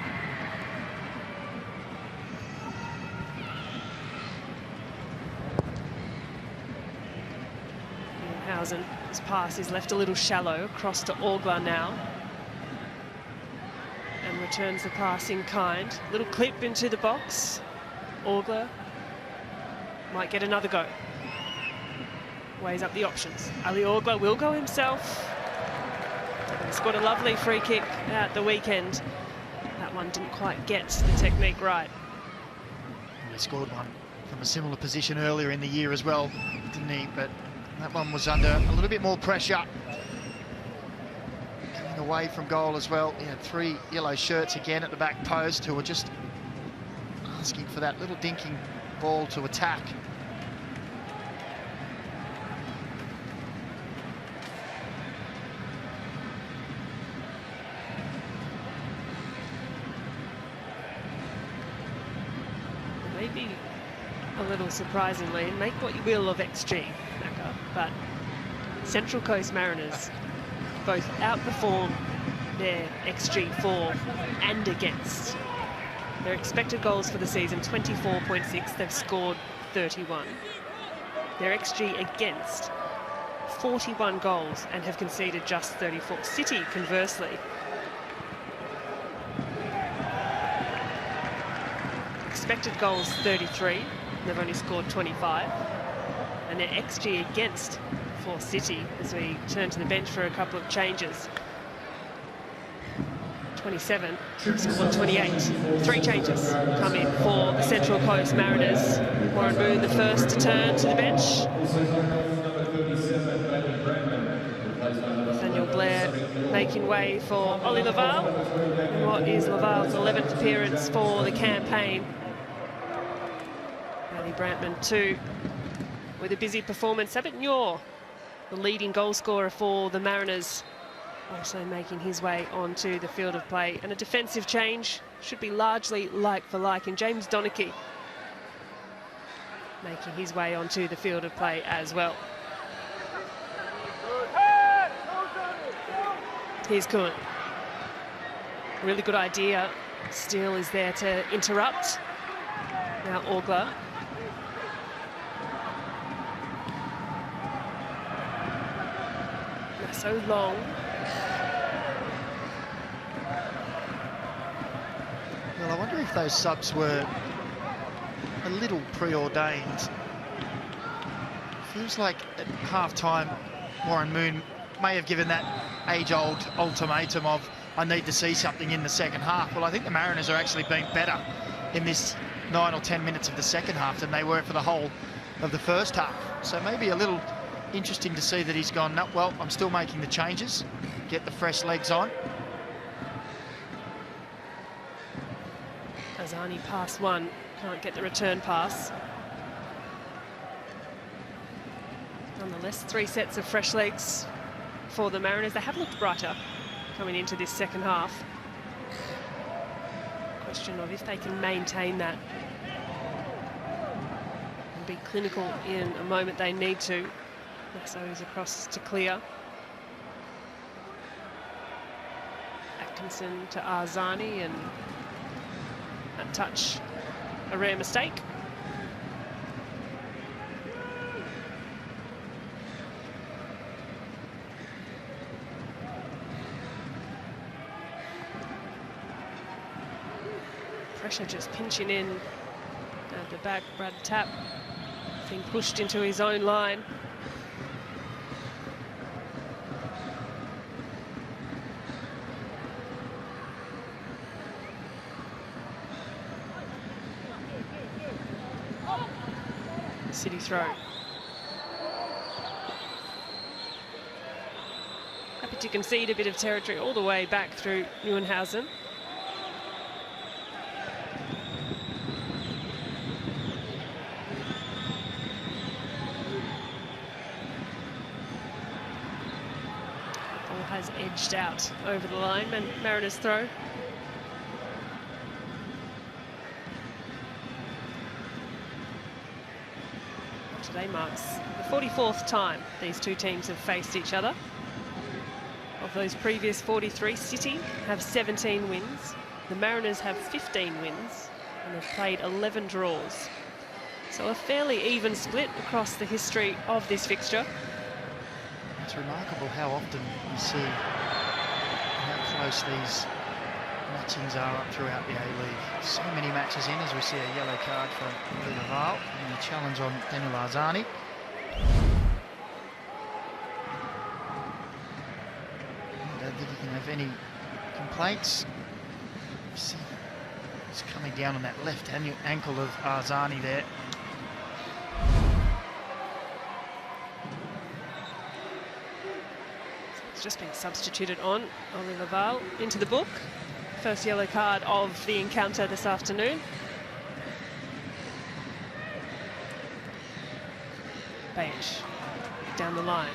Neuenhausen, his pass is left a little shallow, across to Orgler now. And returns the pass in kind. Little clip into the box. Orgler might get another go. Weighs up the options. Ali Orgler will go himself. He scored a lovely free kick at the weekend. That one didn't quite get the technique right. He scored one from a similar position earlier in the year as well, didn't he? But that one was under a little bit more pressure. Coming away from goal as well. He had 3 yellow shirts again at the back post who were just asking for that little dinking ball to attack. Maybe a little surprisingly, make what you will of XG, but Central Coast Mariners both outperform their XG for and against. Their expected goals for the season, 24.6, they've scored 31. Their XG against, 41 goals and have conceded just 34. City, conversely, expected goals 33, they've only scored 25, and their XG against for City, as we turn to the bench for a couple of changes, 27, scored 28. 3 changes come in for the Central Coast Mariners. Warren Moon, the first to turn to the bench. Nathaniel Blair making way for Ollie Laval, in what is Laval's 11th appearance for the campaign. Brantman too, with a busy performance. Abbott Nyor, the leading goal scorer for the Mariners, also making his way onto the field of play. And a defensive change should be largely like for like, and James Donachie making his way onto the field of play as well. Here's Kuhn. Really good idea. Steele is there to interrupt. Now Orgler. So long. Well, I wonder if those subs were a little preordained. Feels like at half-time, Warren Moon may have given that age-old ultimatum of, I need to see something in the second half. Well, I think the Mariners are actually being better in this 9 or 10 minutes of the second half than they were for the whole of the first half. So maybe a little interesting to see that he's gone, no, well, I'm still making the changes, get the fresh legs on. Azani pass one, can't get the return pass. Nonetheless, 3 sets of fresh legs for the Mariners. They have looked brighter coming into this second half. Question of if they can maintain that and be clinical in a moment they need to. So he's across to clear. Atkinson to Arzani, and that touch, a rare mistake. Pressure just pinching in at the back. Brad Tapp being pushed into his own line. City throw. Happy to concede a bit of territory all the way back through Neuenhausen. Ball has edged out over the line, and Mariners throw. Today marks the 44th time these two teams have faced each other. Of those previous 43, City have 17 wins, the Mariners have 15 wins, and they've played 11 draws. So a fairly even split across the history of this fixture. It's remarkable how often you see how close these matchings are up throughout the A-League. So many matches in, as we see a yellow card for Laval and a challenge on Daniel Arzani. I don't think you can have any complaints. You see, it's coming down on that left ankle of Arzani there. It's just been substituted on Oli Laval into the book. First yellow card of the encounter this afternoon. Baich down the line.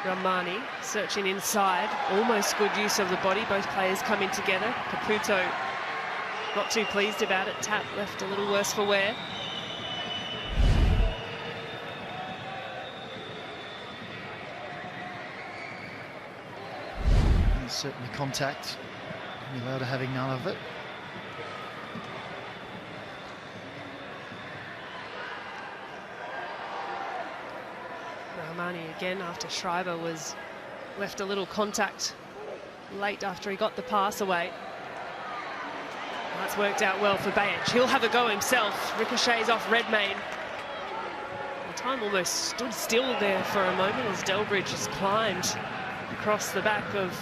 Ramani searching inside. Almost good use of the body. Both players coming together. Caputo not too pleased about it. Tapp left a little worse for wear. There's certainly contact. Allowed having none of it. Rahmani again after Schreiber was left a little contact late after he got the pass away. That's worked out well for Baich. He'll have a go himself. Ricochets off Redmayne. The time almost stood still there for a moment as Delbridge has climbed across the back of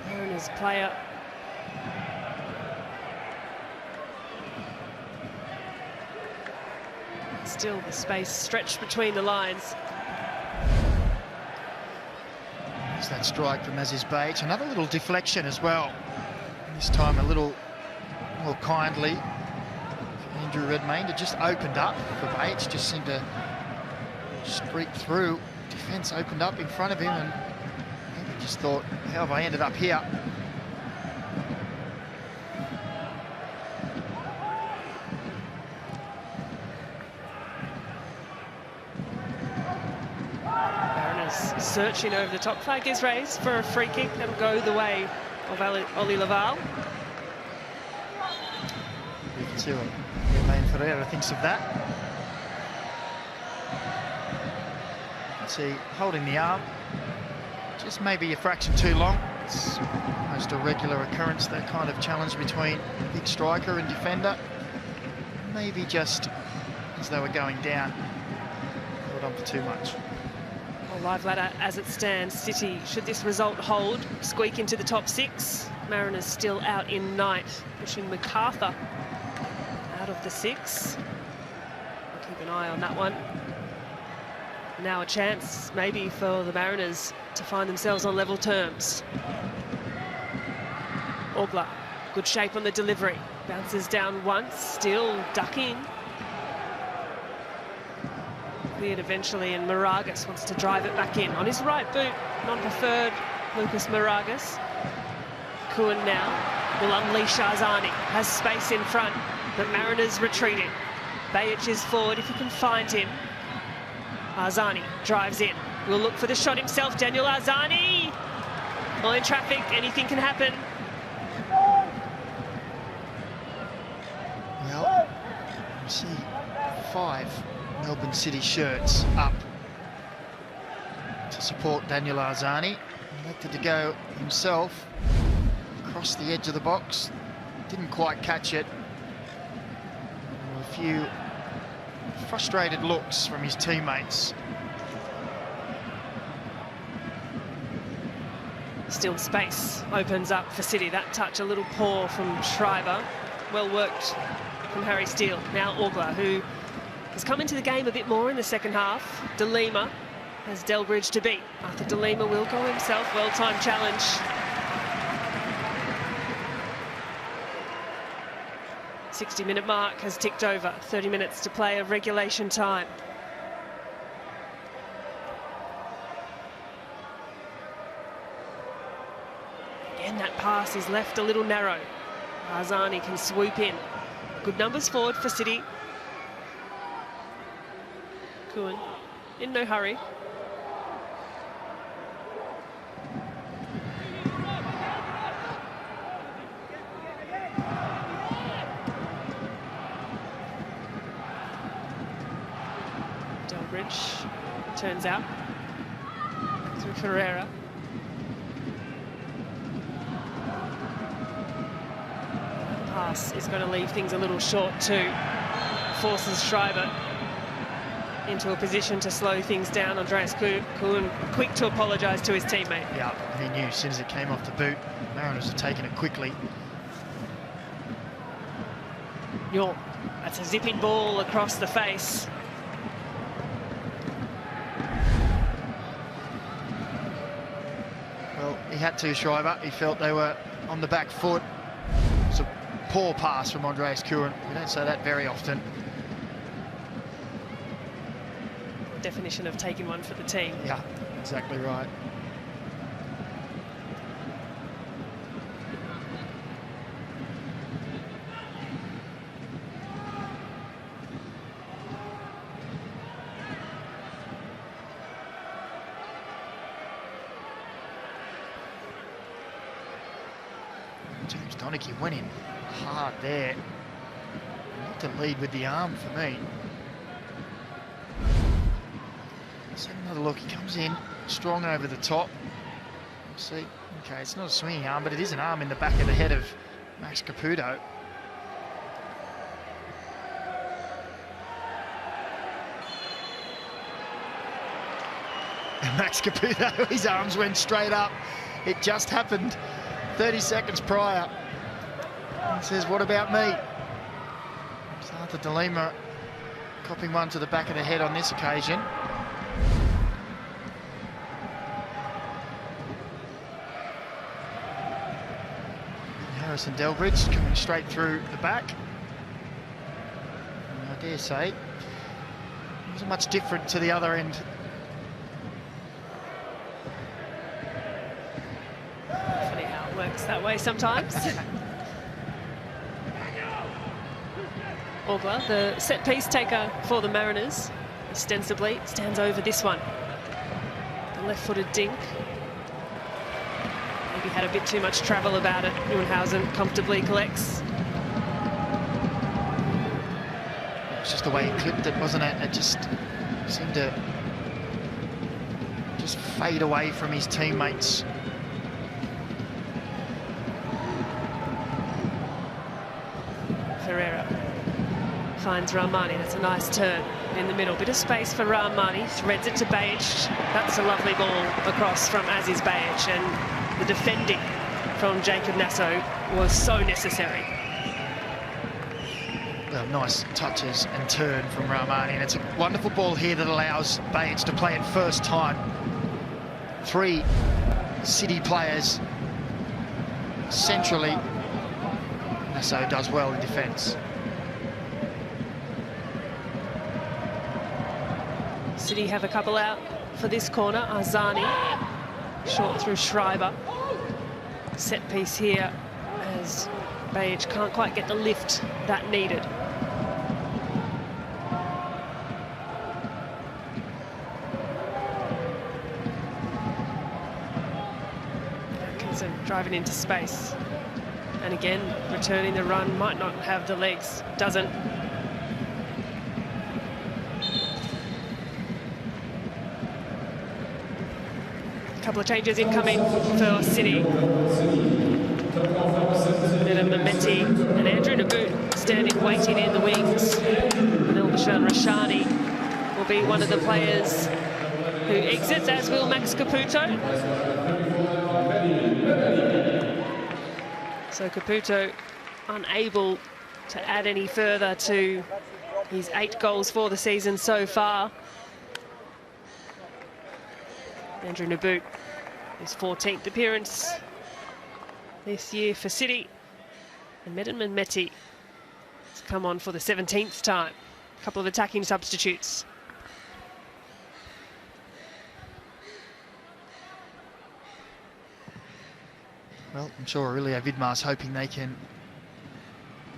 Mariners player. Still the space stretched between the lines. There's that strike from Aziz Baich. Another little deflection as well. This time a little more kindly for Andrew Redmayne. It just opened up for Baich. Just seemed to streak through. Defence opened up in front of him and he just thought, how have I ended up here? Searching over the top. Flag is raised for a free kick. That'll go the way of Oli Laval. You can see what Redmayne Ferreira thinks of that. see holding the arm. Just maybe a fraction too long. It's almost a regular occurrence, that kind of challenge between big striker and defender. Maybe just as they were going down, held on for too much. Well, live ladder as it stands, City, should this result hold, squeak into the top 6. Mariners still out in ninth, pushing MacArthur out of the 6. We'll keep an eye on that one. Now a chance maybe for the Mariners to find themselves on level terms. Orgler, good shape on the delivery. Bounces down once, still ducking. Cleared eventually, and Moragas wants to drive it back in. On his right boot, non-preferred Lucas Moragas. Kuhn now will unleash Arzani. Has space in front, but Mariners retreating. Bajic is forward if he can find him. Arzani drives in. Will look for the shot himself. Daniel Arzani. Well, in traffic, anything can happen. Well, you see 5 Melbourne City shirts up to support Daniel Arzani. Elected to go himself across the edge of the box. Didn't quite catch it. A few frustrated looks from his teammates. Still space opens up for City. That touch a little poor from Schreiber. Well worked from Harry Steele. Now Orgler, who has come into the game a bit more in the second half. De Lima has Delbridge to beat. Arthur De Lima will go himself. Well-timed challenge. The 60-minute mark has ticked over. 30 minutes to play of regulation time. Again, that pass is left a little narrow. Arzani can swoop in. Good numbers forward for City. Kuhn in no hurry. Delbridge turns out through Ferreira. Pass is going to leave things a little short too. Forces Schreiber into a position to slow things down. Andreas Kuhn quick to apologise to his teammate. Yeah, he knew as soon as it came off the boot, Mariners had taken it quickly. York, that's a zipping ball across the face. Well, he had to, Schreiber. He felt they were on the back foot. It's a poor pass from Andreas Kuhn. We don't say that very often. Definition of taking one for the team. Yeah, exactly right. James Donachie went in hard there. Not to lead with the arm for me. Let's have another look. He comes in strong over the top. See, okay, it's not a swinging arm, but it is an arm in the back of the head of Max Caputo. And Max Caputo, his arms went straight up. It just happened 30 seconds prior. He says, what about me? It's Arthur De Lima copping one to the back of the head on this occasion. Harrison Delbridge coming straight through the back. And I dare say, it wasn't much different to the other end. Funny how it works that way sometimes. Orgler, the set-piece taker for the Mariners, ostensibly stands over this one. The left-footed dink. Maybe had a bit too much travel about it. Neuenhausen comfortably collects. It's just the way he clipped it, wasn't it? It just seemed to just fade away from his teammates. Ferreira finds Rahmani. That's a nice turn in the middle. Bit of space for Rahmani. Threads it to Bajic. That's a lovely ball across from Aziz Bajic, and the defending from Jacob Nasso was so necessary. Well, nice touches and turn from Rahmani, and it's a wonderful ball here that allows Bajic to play it first time. 3 City players centrally. Nasso does well in defence. City have a couple out for this corner. Arzani, short through Schreiber. Set piece here as Bajic can't quite get the lift that needed. Atkinson driving into space. And again, returning the run, might not have the legs, doesn't. A couple of changes incoming for City. Mehmeti and Andrew Naboot standing waiting in the wings. And Elbashan Rashani will be one of the players who exits, as will Max Caputo. So Caputo unable to add any further to his 8 goals for the season so far. Andrew Naboot, his 14th appearance this year for City. And Mehmeti has come on for the 17th time. A couple of attacking substitutes. Well, I'm sure Aurelio Vidmar's hoping they can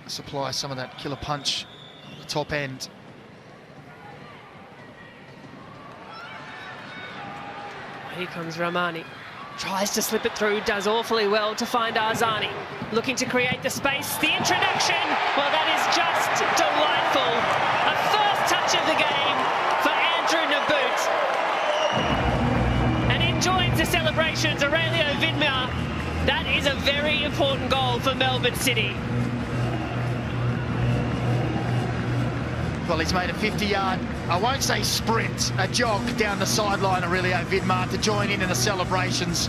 supply some of that killer punch at the top end. Here comes Rahmani. Tries to slip it through, does awfully well to find Arzani. Looking to create the space. The introduction, well, that is just delightful. A first touch of the game for Andrew Naboot. And in joins the celebrations, Aurelio Vidmar. That is a very important goal for Melbourne City. Well, he's made a 50-yard, I won't say sprint, a jog down the sideline, Aurelio Vidmar, to join in the celebrations.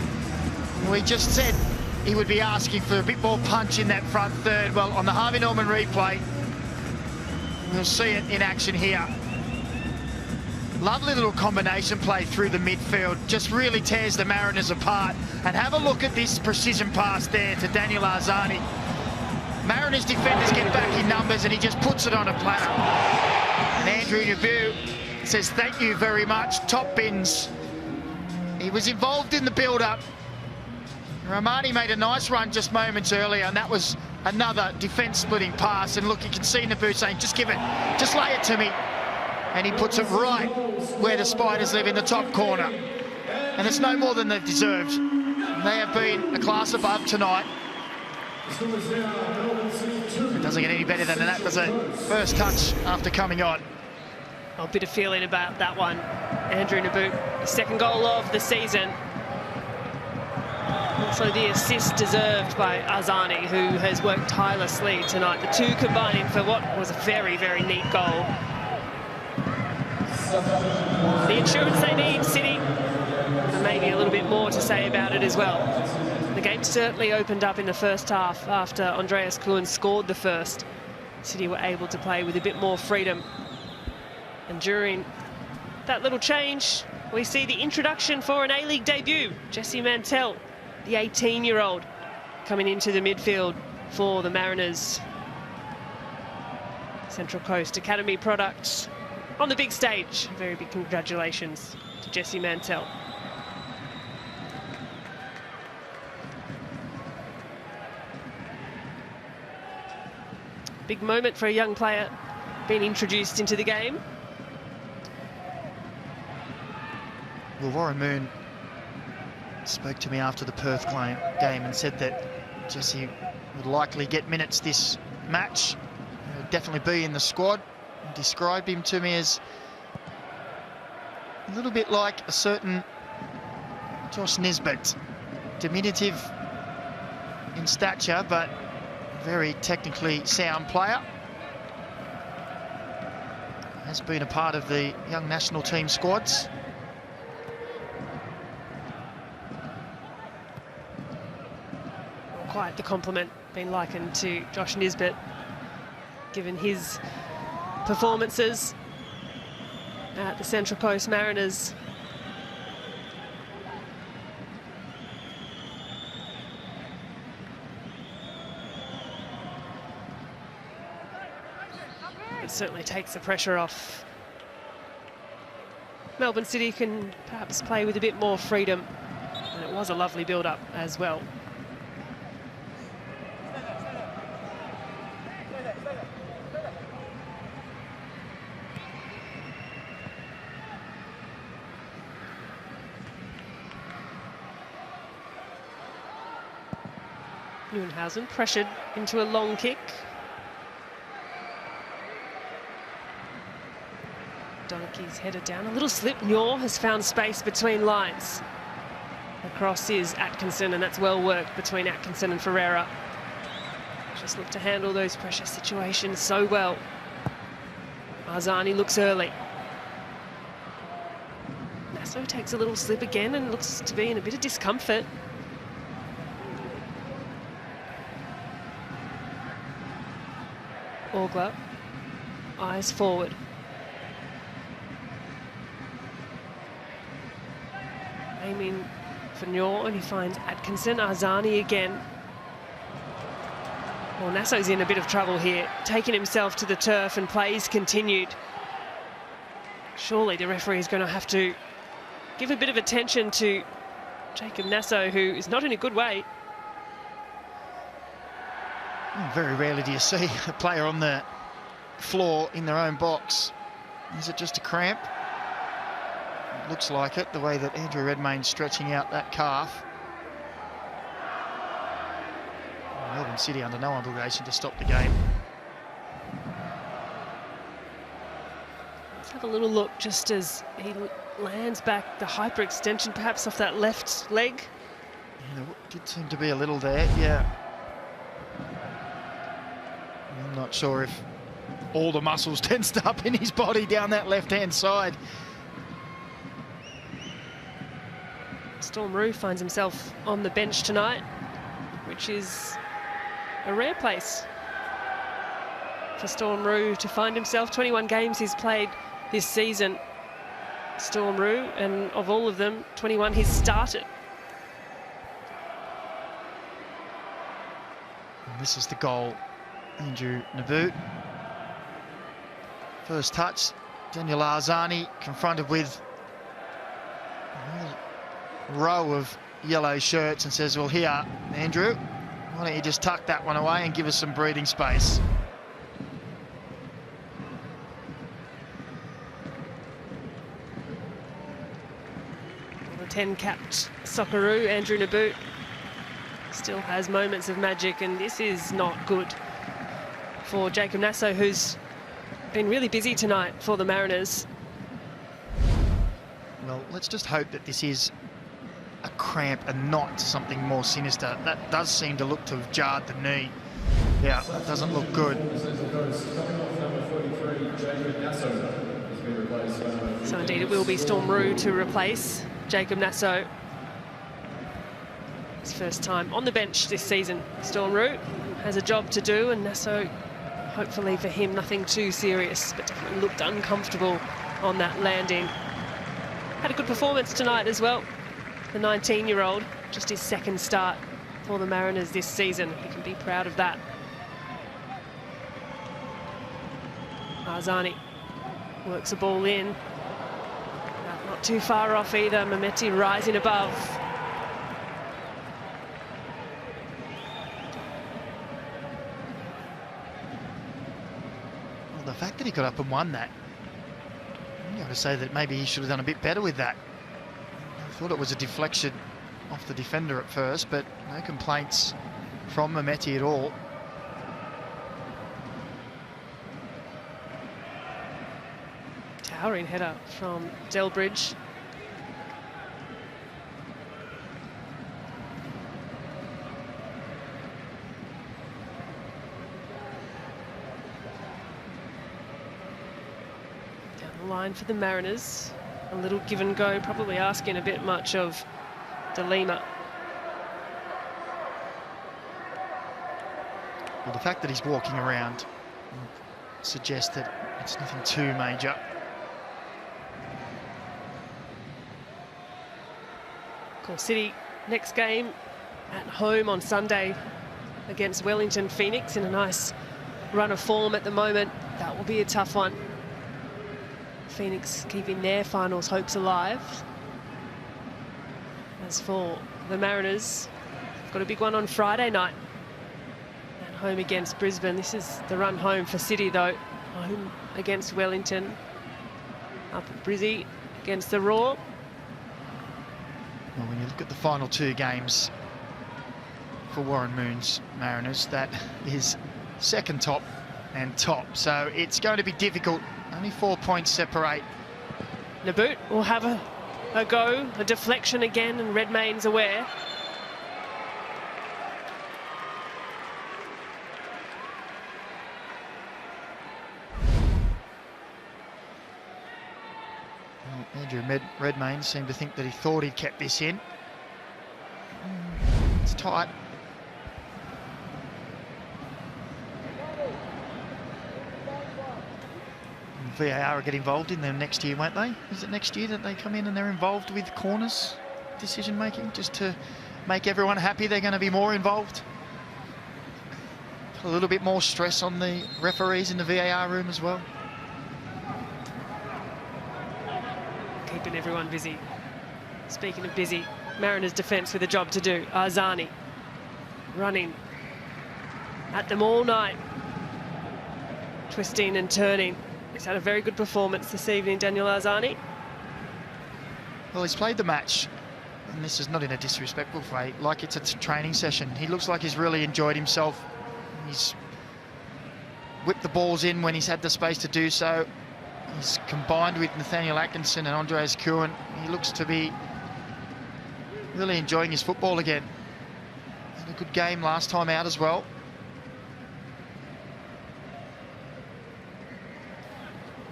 We just said he would be asking for a bit more punch in that front third. Well, on the Harvey Norman replay, we'll see it in action here. Lovely little combination play through the midfield, just really tears the Mariners apart. And have a look at this precision pass there to Daniel Arzani. Mariners defenders get back in numbers and he just puts it on a platter. And Andrew Naboot says thank you very much, top bins. He was involved in the build-up. Rahmani made a nice run just moments earlier, and that was another defence-splitting pass. And look, you can see Naboot saying, just give it, just lay it to me. And he puts it right where the Spiders live, in the top corner. And it's no more than they've deserved. They have been a class above tonight. It doesn't get any better than that, does it? First touch after coming on. A bit of feeling about that one. Andrew Naboot, second goal of the season. Also the assist deserved by Arzani, who has worked tirelessly tonight. The two combining for what was a very, very neat goal. The insurance they need, City, and maybe a little bit more to say about it as well. The game certainly opened up in the first half after Andreas Kluhn scored the first. City were able to play with a bit more freedom. And during that little change, we see the introduction for an A-League debut. Jesse Mantell, the 18-year-old, coming into the midfield for the Mariners. Central Coast Academy product on the big stage. Very big congratulations to Jesse Mantell. Big moment for a young player being introduced into the game. Well, Warren Moon spoke to me after the Perth game and said that Jesse would likely get minutes this match. He'll definitely be in the squad. He described him to me as a little bit like a certain Josh Nisbet, diminutive in stature, but very technically sound player. Has been a part of the young national team squads. Quite the compliment being likened to Josh Nisbet, given his performances at the Central Coast Mariners. It certainly takes the pressure off. Melbourne City can perhaps play with a bit more freedom, and it was a lovely build-up as well. Neuenhausen pressured into a long kick. Donkey's headed down, a little slip. Nyor has found space between lines. Across is Atkinson, and that's well worked between Atkinson and Ferreira. Just look to handle those pressure situations so well. Arzani looks early. Nasso takes a little slip again and looks to be in a bit of discomfort. Orgler, eyes forward. Aiming for Nyor, and he finds Atkinson. Arzani again. Well, Nasso's in a bit of trouble here, taking himself to the turf, and plays continued. Surely the referee is going to have to give a bit of attention to Jacob Nasso, who is not in a good way. Very rarely do you see a player on the floor in their own box. Is it just a cramp? It looks like it, the way that Andrew Redmayne's stretching out that calf. Melbourne City under no obligation to stop the game. Let's have a little look just as he lands back, the hyperextension perhaps off that left leg. Yeah, there did seem to be a little there, yeah. I'm not sure if all the muscles tensed up in his body down that left-hand side. Storm Roux finds himself on the bench tonight, which is a rare place for Storm Roux to find himself. 21 games he's played this season, Storm Roux, and of all of them, 21 he's started. And this is the goal. Andrew Nabbout. First touch, Daniel Arzani confronted with a whole row of yellow shirts and says, well, here, Andrew, why don't you just tuck that one away and give us some breathing space. The 10-capped Socceroo, Andrew Nabbout, still has moments of magic, and this is not good for Jacob Nasso, who's been really busy tonight for the Mariners. Well, let's just hope that this is a cramp and not something more sinister. That does seem to look to have jarred the knee. Yeah, that doesn't look good. So indeed it will be Storm Roux to replace Jacob Nasso. His first time on the bench this season. Storm Roux has a job to do, and Nasso, hopefully for him, nothing too serious, but definitely looked uncomfortable on that landing. Had a good performance tonight as well. The 19-year-old, just his second start for the Mariners this season. He can be proud of that. Arzani works a ball in. Not too far off either. Mehmeti rising above. Well, the fact that he got up and won that, you got to say that maybe he should have done a bit better with that. I thought it was a deflection off the defender at first, but no complaints from Mehmeti at all. Towering header from Delbridge. line for the Mariners. A little give and go, probably asking a bit much of De Lima. Well, the fact that he's walking around suggests that it's nothing too major. Call City next game at home on Sunday against Wellington Phoenix in a nice run of form at the moment. That will be a tough one. Phoenix keeping their finals hopes alive. As for the Mariners, they've got a big one on Friday night at home against Brisbane. This is the run home for City though. Home against Wellington, up at Brizzy against the Raw. Well, when you look at the final two games for Warren Moon's Mariners, that is second top and top. So it's going to be difficult. Only 4 points separate. Naboot will have a go, a deflection again, and Redmayne's aware. Well, Andrew Redmayne seemed to think that he thought he'd kept this in. It's tight. VAR will get involved in them next year, won't they? Is it next year that they come in and they're involved with corners decision making, just to make everyone happy? They're going to be more involved. A little bit more stress on the referees in the VAR room as well. Keeping everyone busy. Speaking of busy, Mariners defence with a job to do. Arzani running at them all night, twisting and turning. He's had a very good performance this evening, Daniel Arzani. Well, he's played the match, and this is not in a disrespectful way, like it's a training session. He looks like he's really enjoyed himself. He's whipped the balls in when he's had the space to do so. He's combined with Nathaniel Atkinson and Andreas Kuhn. He looks to be really enjoying his football again. Had a good game last time out as well.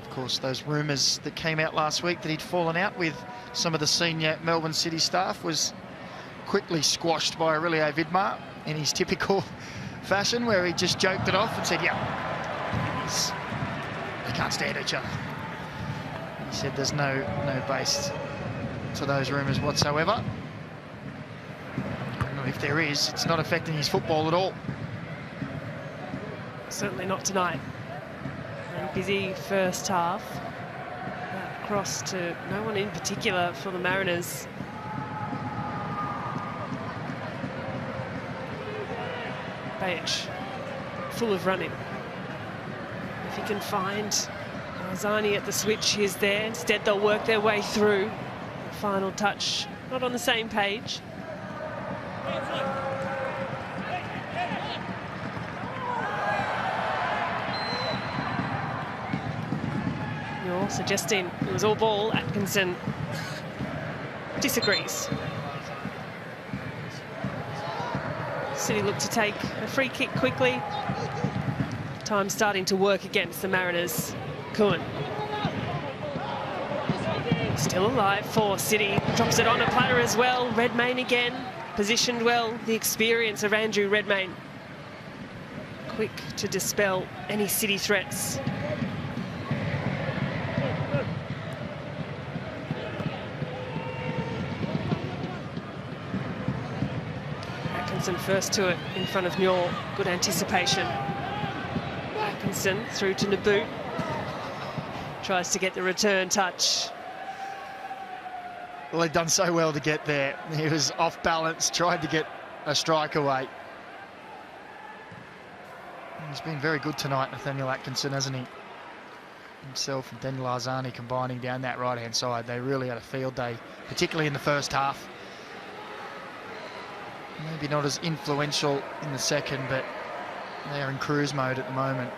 Of course, those rumours that came out last week that he'd fallen out with some of the senior Melbourne City staff was quickly squashed by Aurelio Vidmar in his typical fashion, where he just joked it off and said, yeah, they can't stand each other. He said there's no base to those rumours whatsoever. And if there is, it's not affecting his football at all. Certainly not tonight. A busy first half. That cross to no one in particular for the Mariners. Bajic, full of running. If he can find Arzani at the switch, he's there. Instead, they'll work their way through. Final touch, not on the same page. You're suggesting it was all ball. Atkinson disagrees. City look to take a free kick quickly. Time starting to work against the Mariners. Kuhn. Still alive for City. Drops it on a platter as well. Redmayne again. Positioned well. The experience of Andrew Redmayne. Quick to dispel any City threats. Atkinson first to it in front of Muir. Good anticipation. Atkinson through to Naboot. Tries to get the return touch. Well, he'd done so well to get there. He was off balance, tried to get a strike away. He's been very good tonight, Nathaniel Atkinson, hasn't he? Himself and Daniel Arzani combining down that right-hand side. They really had a field day, particularly in the first half. Maybe not as influential in the second, but they're in cruise mode at the moment.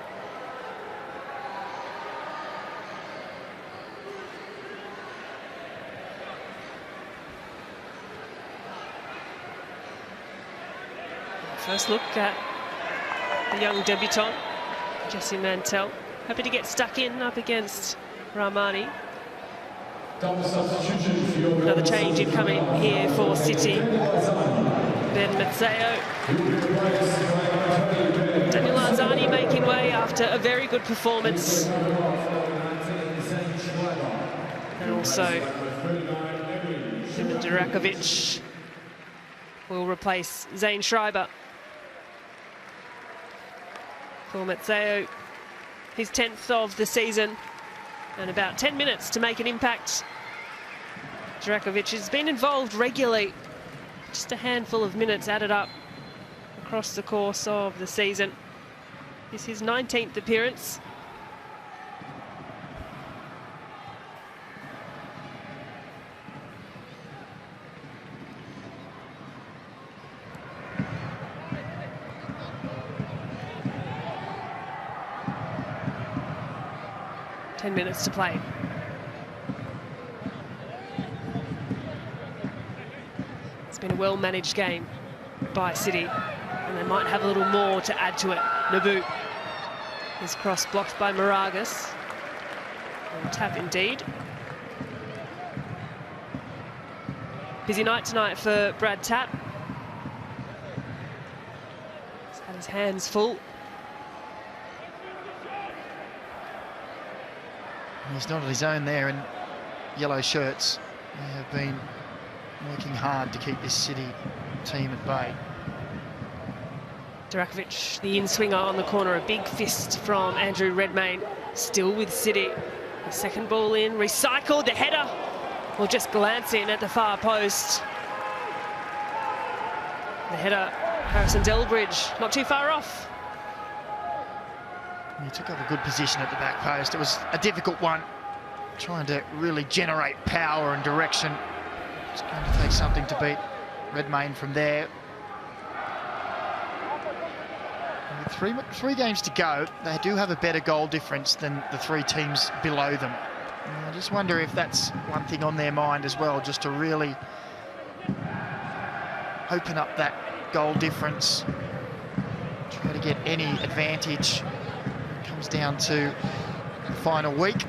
First look at the young debutant, Jesse Mantell. Happy to get stuck in up against Rahmani. Another change incoming here for City. Ben Mazzeo. Daniel Arzani making way after a very good performance. And also, Ivan Durakovic will replace Zane Schreiber. For Mazzeo, his 10th of the season, and about 10 minutes to make an impact. Durakovic has been involved regularly, just a handful of minutes added up across the course of the season. This is his 19th appearance. Minutes to play. It's been a well-managed game by City, and they might have a little more to add to it. Nabu is cross blocked by Moragas. And tap indeed. Busy night tonight for Brad Tapp. He's had his hands full. He's not on his own there in yellow shirts. They have been working hard to keep this City team at bay. Durakovic, the in-swinger on the corner, a big fist from Andrew Redmayne, still with City. The second ball in, recycled, the header will just glance in at the far post. The header, Harrison Delbridge, not too far off. He took up a good position at the back post. It was a difficult one, trying to really generate power and direction. It's going to take something to beat Redmayne from there. And with three games to go, they do have a better goal difference than the three teams below them. And I just wonder if that's one thing on their mind as well, just to really open up that goal difference, try to get any advantage. Comes down to the final week.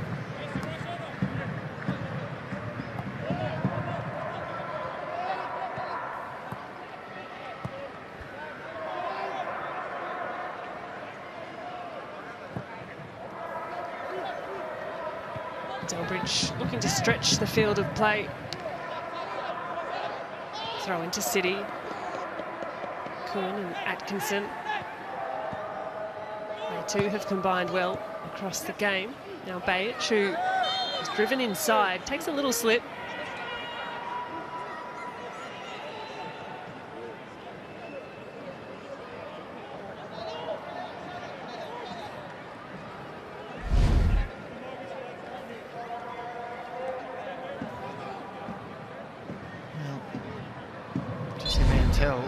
Delbridge looking to stretch the field of play. Throw into City. Kuhn and Atkinson. They too have combined well across the game. Now Bayic, who is driven inside, takes a little slip. Well, Jesse Mantell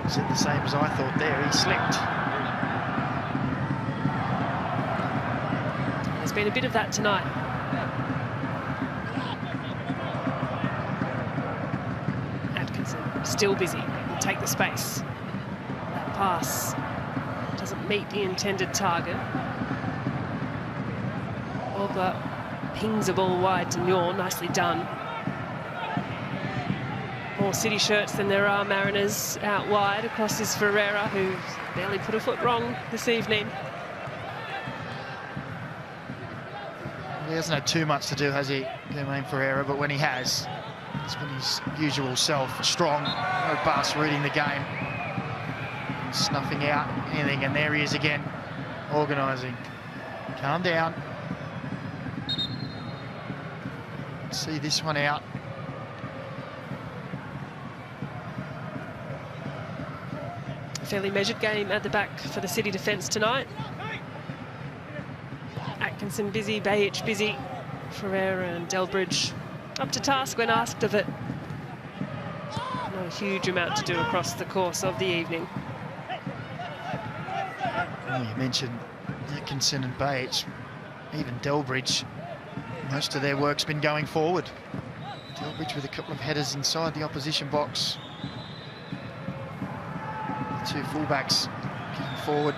was it the same as I thought there. He slipped. There's been a bit of that tonight. Atkinson still busy, will take the space. That pass doesn't meet the intended target. Orgler pings a ball wide to Muir, nicely done. More City shirts than there are Mariners out wide. Across is Ferreira, who's barely put a foot wrong this evening. He hasn't had too much to do, has he, Jermaine Ferreira? But when he has, it's been his usual self, strong, robust, reading the game, snuffing out anything. And there he is again, organising. Calm down. See this one out. A fairly measured game at the back for the City defence tonight. Atkinson busy, Bayic busy, Ferreira and Delbridge up to task when asked of it. Not a huge amount to do across the course of the evening. Well, you mentioned Atkinson and Bayic, even Delbridge. Most of their work's been going forward. Delbridge with a couple of headers inside the opposition box. The two fullbacks getting forward,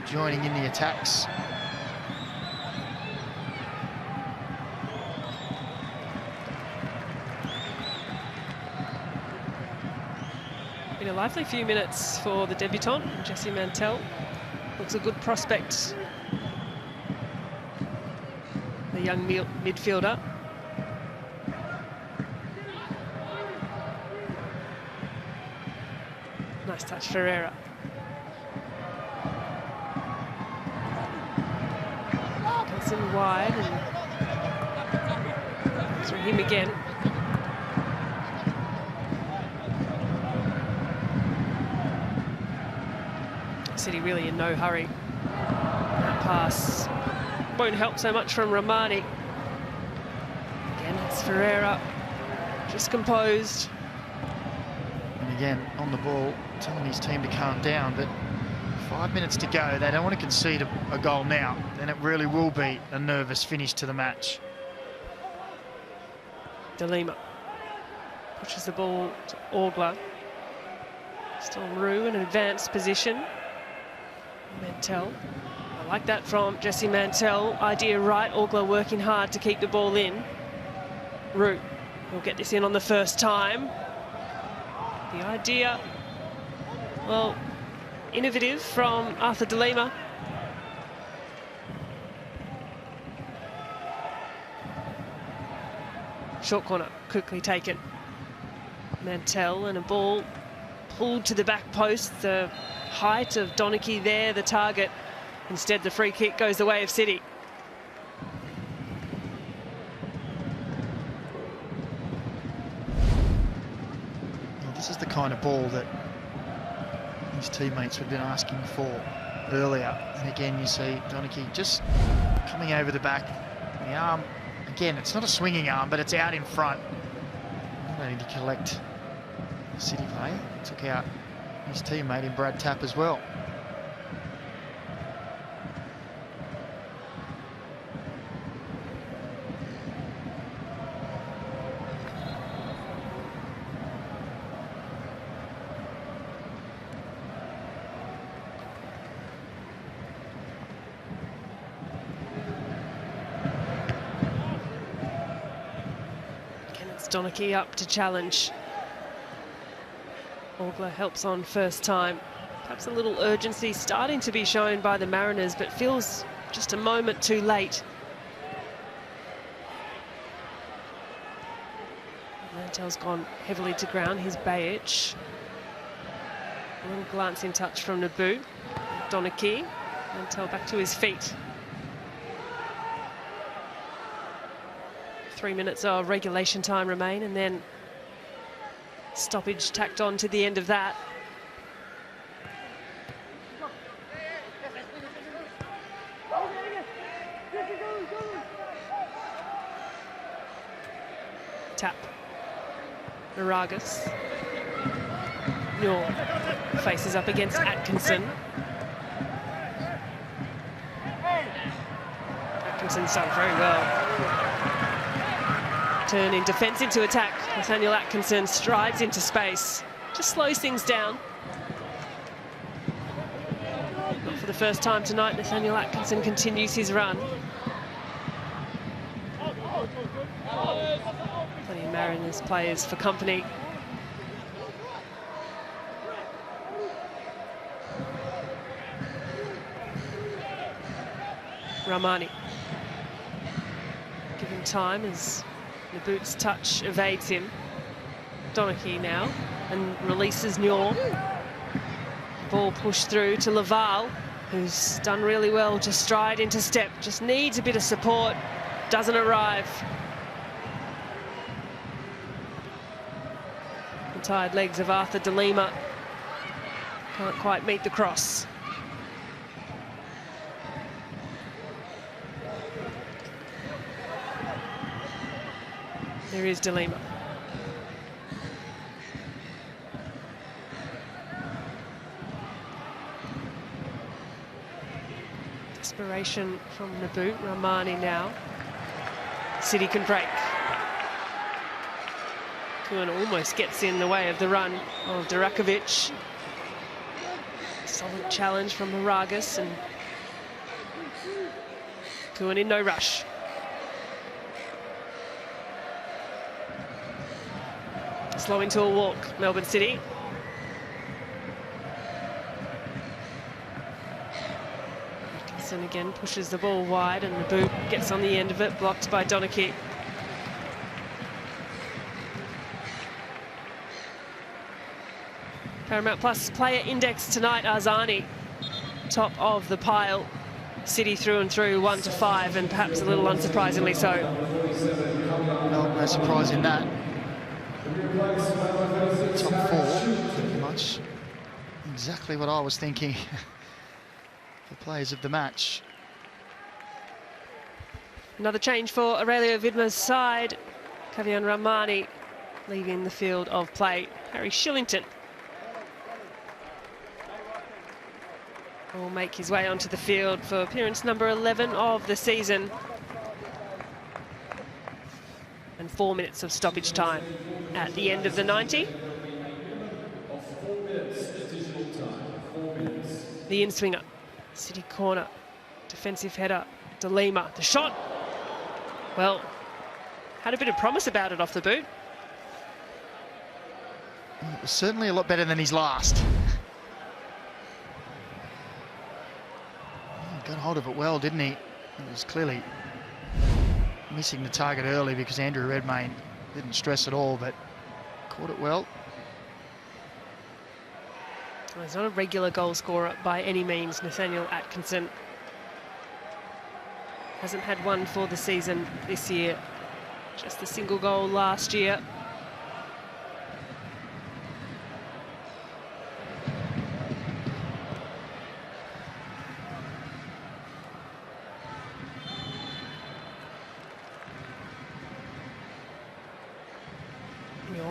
joining in the attacks. Been a lively few minutes for the debutant, Jessie Mantell. Looks a good prospect. The young midfielder. Nice touch, Ferreira. Comes in wide and through him again. City really in no hurry. That pass won't help so much from Romani. Again, it's Ferreira, just composed. And again, on the ball, telling his team to calm down, but 5 minutes to go. They don't want to concede a goal now. Then it really will be a nervous finish to the match. De Lima pushes the ball to Orgler. Still Roux in an advanced position. Mantell. I like that from Jessie Mantell. Idea right, Orgler working hard to keep the ball in. Roux will get this in on the first time. The idea, well, innovative from Arthur De Lima. Short corner, quickly taken. Mantell and a ball pulled to the back post. The height of Donachie there, the target. Instead, the free kick goes the way of City. This is the kind of ball that his teammates have been asking for earlier. And again, you see Donachie just coming over the back. The arm, again, it's not a swinging arm, but it's out in front. Not only to collect the City player, took out his teammate in Brad Tapp as well. Donachie up to challenge. Orgler helps on first time. Perhaps a little urgency starting to be shown by the Mariners, but feels just a moment too late. Mantell's gone heavily to ground. Here's Bajic. A little glancing touch from Naboo. Donachie. Mantell back to his feet. 3 minutes of regulation time remain, and then stoppage tacked on to the end of that. Tap. Moragas. Nor faces up against Atkinson. Atkinson's done very well. Turn in defence into attack. Nathaniel Atkinson strides into space. Just slows things down. Not for the first time tonight, Nathaniel Atkinson continues his run. Plenty of Mariners players for company. Ramani. Given time as the boot's touch evades him. Donachie now, and releases Nyor. Ball pushed through to Laval, who's done really well to stride into step. Just needs a bit of support, doesn't arrive. The tired legs of Arthur De Lima can't quite meet the cross. There is De Lima. Desperation from Naboo. Ramani now. City can break. Kuhn almost gets in the way of the run of Durakovic. Solid challenge from Moragas, and Kuhn in no rush. Slow into a walk, Melbourne City. Thompson again pushes the ball wide, and the boot gets on the end of it, blocked by Donachie. Paramount Plus player index tonight, Arzani, top of the pile. City through and through, 1 to 5, and perhaps a little unsurprisingly so. No surprise in that. Top 4, pretty much exactly what I was thinking for players of the match. Another change for Aurelio Vidma's side. Kavian Ramani leaving the field of play. Harry Shillington will make his way onto the field for appearance number 11 of the season. And 4 minutes of stoppage time at the end of the 90. The in-swinger, City corner, defensive header, De Lima, the shot. Well, had a bit of promise about it off the boot. It was certainly a lot better than his last. Got hold of it well, didn't he? It was clearly missing the target early because Andrew Redmayne didn't stress at all, but caught it well. Well, he's not a regular goal scorer by any means, Nathaniel Atkinson. Hasn't had one for the season this year, just a single goal last year.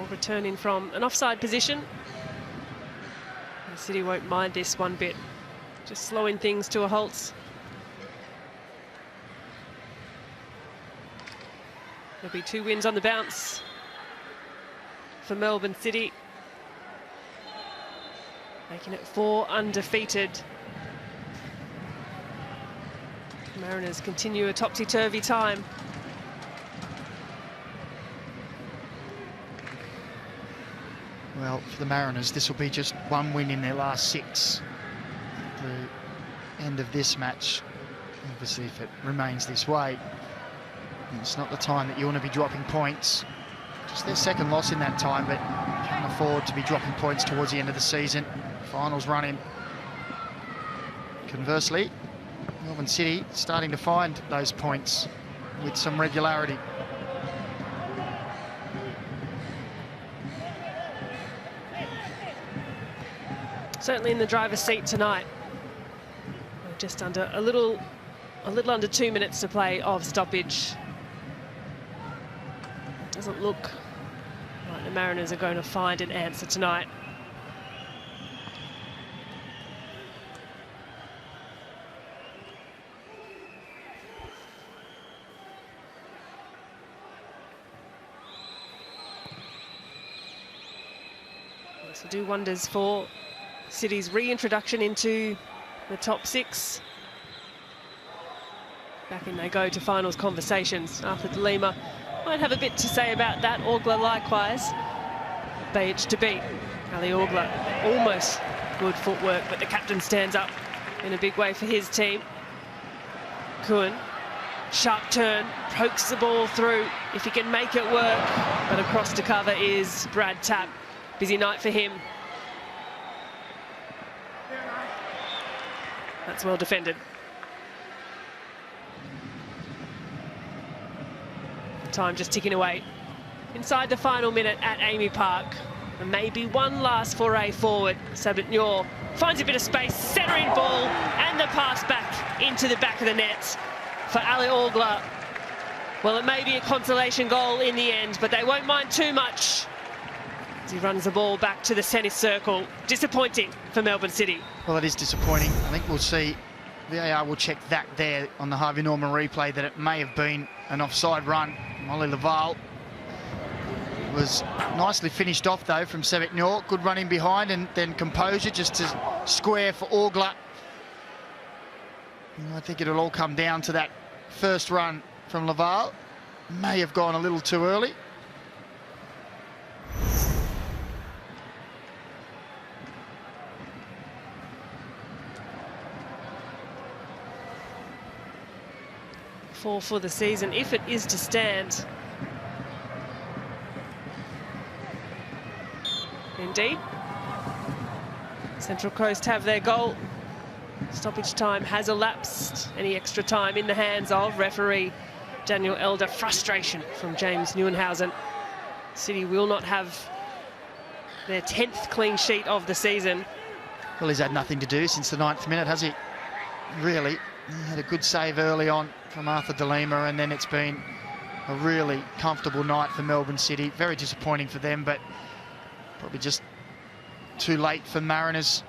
Returning from an offside position. The City won't mind this one bit. Just slowing things to a halt. There'll be 2 wins on the bounce for Melbourne City, making it 4 undefeated. Mariners continue a topsy-turvy time. Well, for the Mariners, this will be just 1 win in their last 6. At the end of this match, obviously, if it remains this way, it's not the time that you want to be dropping points. Just their second loss in that time, but can't afford to be dropping points towards the end of the season. Finals running. Conversely, Melbourne City starting to find those points with some regularity. Certainly in the driver's seat tonight. Just under a little under 2 minutes to play of stoppage. Doesn't look like the Mariners are going to find an answer tonight. This will do wonders for City's reintroduction into the top 6. Back in they go to finals conversations. Arthur De Lima might have a bit to say about that. Orgler likewise. Bayich to beat. Ali Orgler almost good footwork, but the captain stands up in a big way for his team. Kuhn, sharp turn, pokes the ball through if he can make it work, but across to cover is Brad Tapp. Busy night for him. That's well defended. Time just ticking away. Inside the final minute at Amy Park. And maybe one last foray forward. Sabitnur finds a bit of space, centering ball, and the pass back into the back of the net for Ali Orgler. Well, it may be a consolation goal in the end, but they won't mind too much as he runs the ball back to the centre circle. Disappointing for Melbourne City. Well, it is disappointing. I think we'll see, VAR will check that there on the Harvey Norman replay, that it may have been an offside run. Molly Laval was nicely finished off, though, from Sabitnur. Good running behind and then composure just to square for Orgler. I think it'll all come down to that first run from Laval. May have gone a little too early. for the season, if it is to stand. Indeed. Central Coast have their goal. Stoppage time has elapsed. Any extra time in the hands of referee Daniel Elder. Frustration from James Neuenhausen. City will not have their 10th clean sheet of the season. Well, he's had nothing to do since the 9th minute, has he? Really. He had a good save early on from Arthur De Lima, and then it's been a really comfortable night for Melbourne City. Very disappointing for them, but probably just too late for Mariners.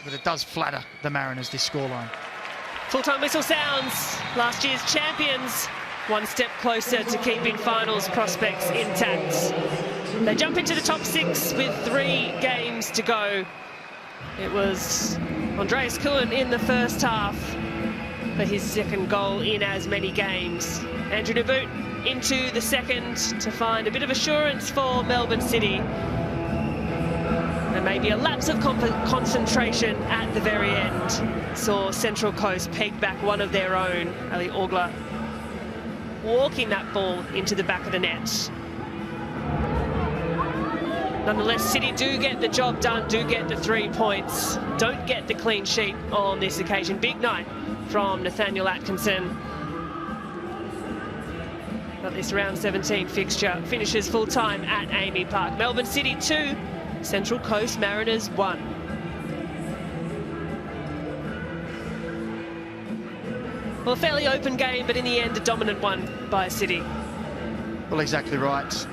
But it does flatter the Mariners, this scoreline. Full-time whistle sounds. Last year's champions, one step closer to keeping finals prospects intact. They jump into the top 6 with 3 games to go. It was Andreas Kuhn in the first half for his 2nd goal in as many games. Andrew Naboot into the 2nd to find a bit of assurance for Melbourne City. And maybe a lapse of concentration at the very end saw Central Coast peg back one of their own, Ali Orgler, walking that ball into the back of the net. Nonetheless, City do get the job done, do get the 3 points, don't get the clean sheet on this occasion. Big night from Nathaniel Atkinson. But this round 17 fixture finishes full-time at Amy Park. Melbourne City 2, Central Coast Mariners 1. Well, a fairly open game, but in the end, a dominant one by City. Well, exactly right.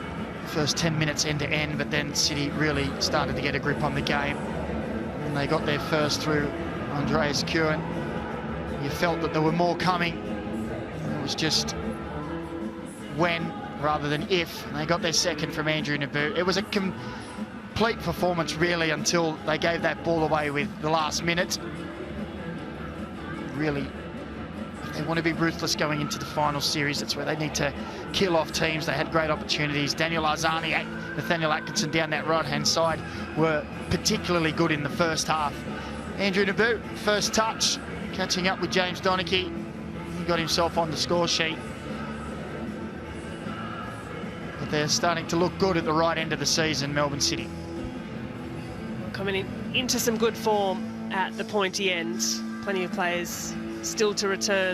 First 10 minutes end to end, but then City really started to get a grip on the game. And they got their first through Andreas Kuhn. You felt that there were more coming. It was just when rather than if. And they got their 2nd from Andrew Naboot. It was a complete performance, really, until they gave that ball away with the last minute. Really, if they want to be ruthless going into the final series, that's where they need to kill off teams. They had great opportunities. Daniel Arzani and Nathaniel Atkinson down that right-hand side were particularly good in the first half. Andrew Naboot, first touch, catching up with James Donachie. He got himself on the score sheet. But they're starting to look good at the right end of the season, Melbourne City. Coming into some good form at the pointy end. Plenty of players still to return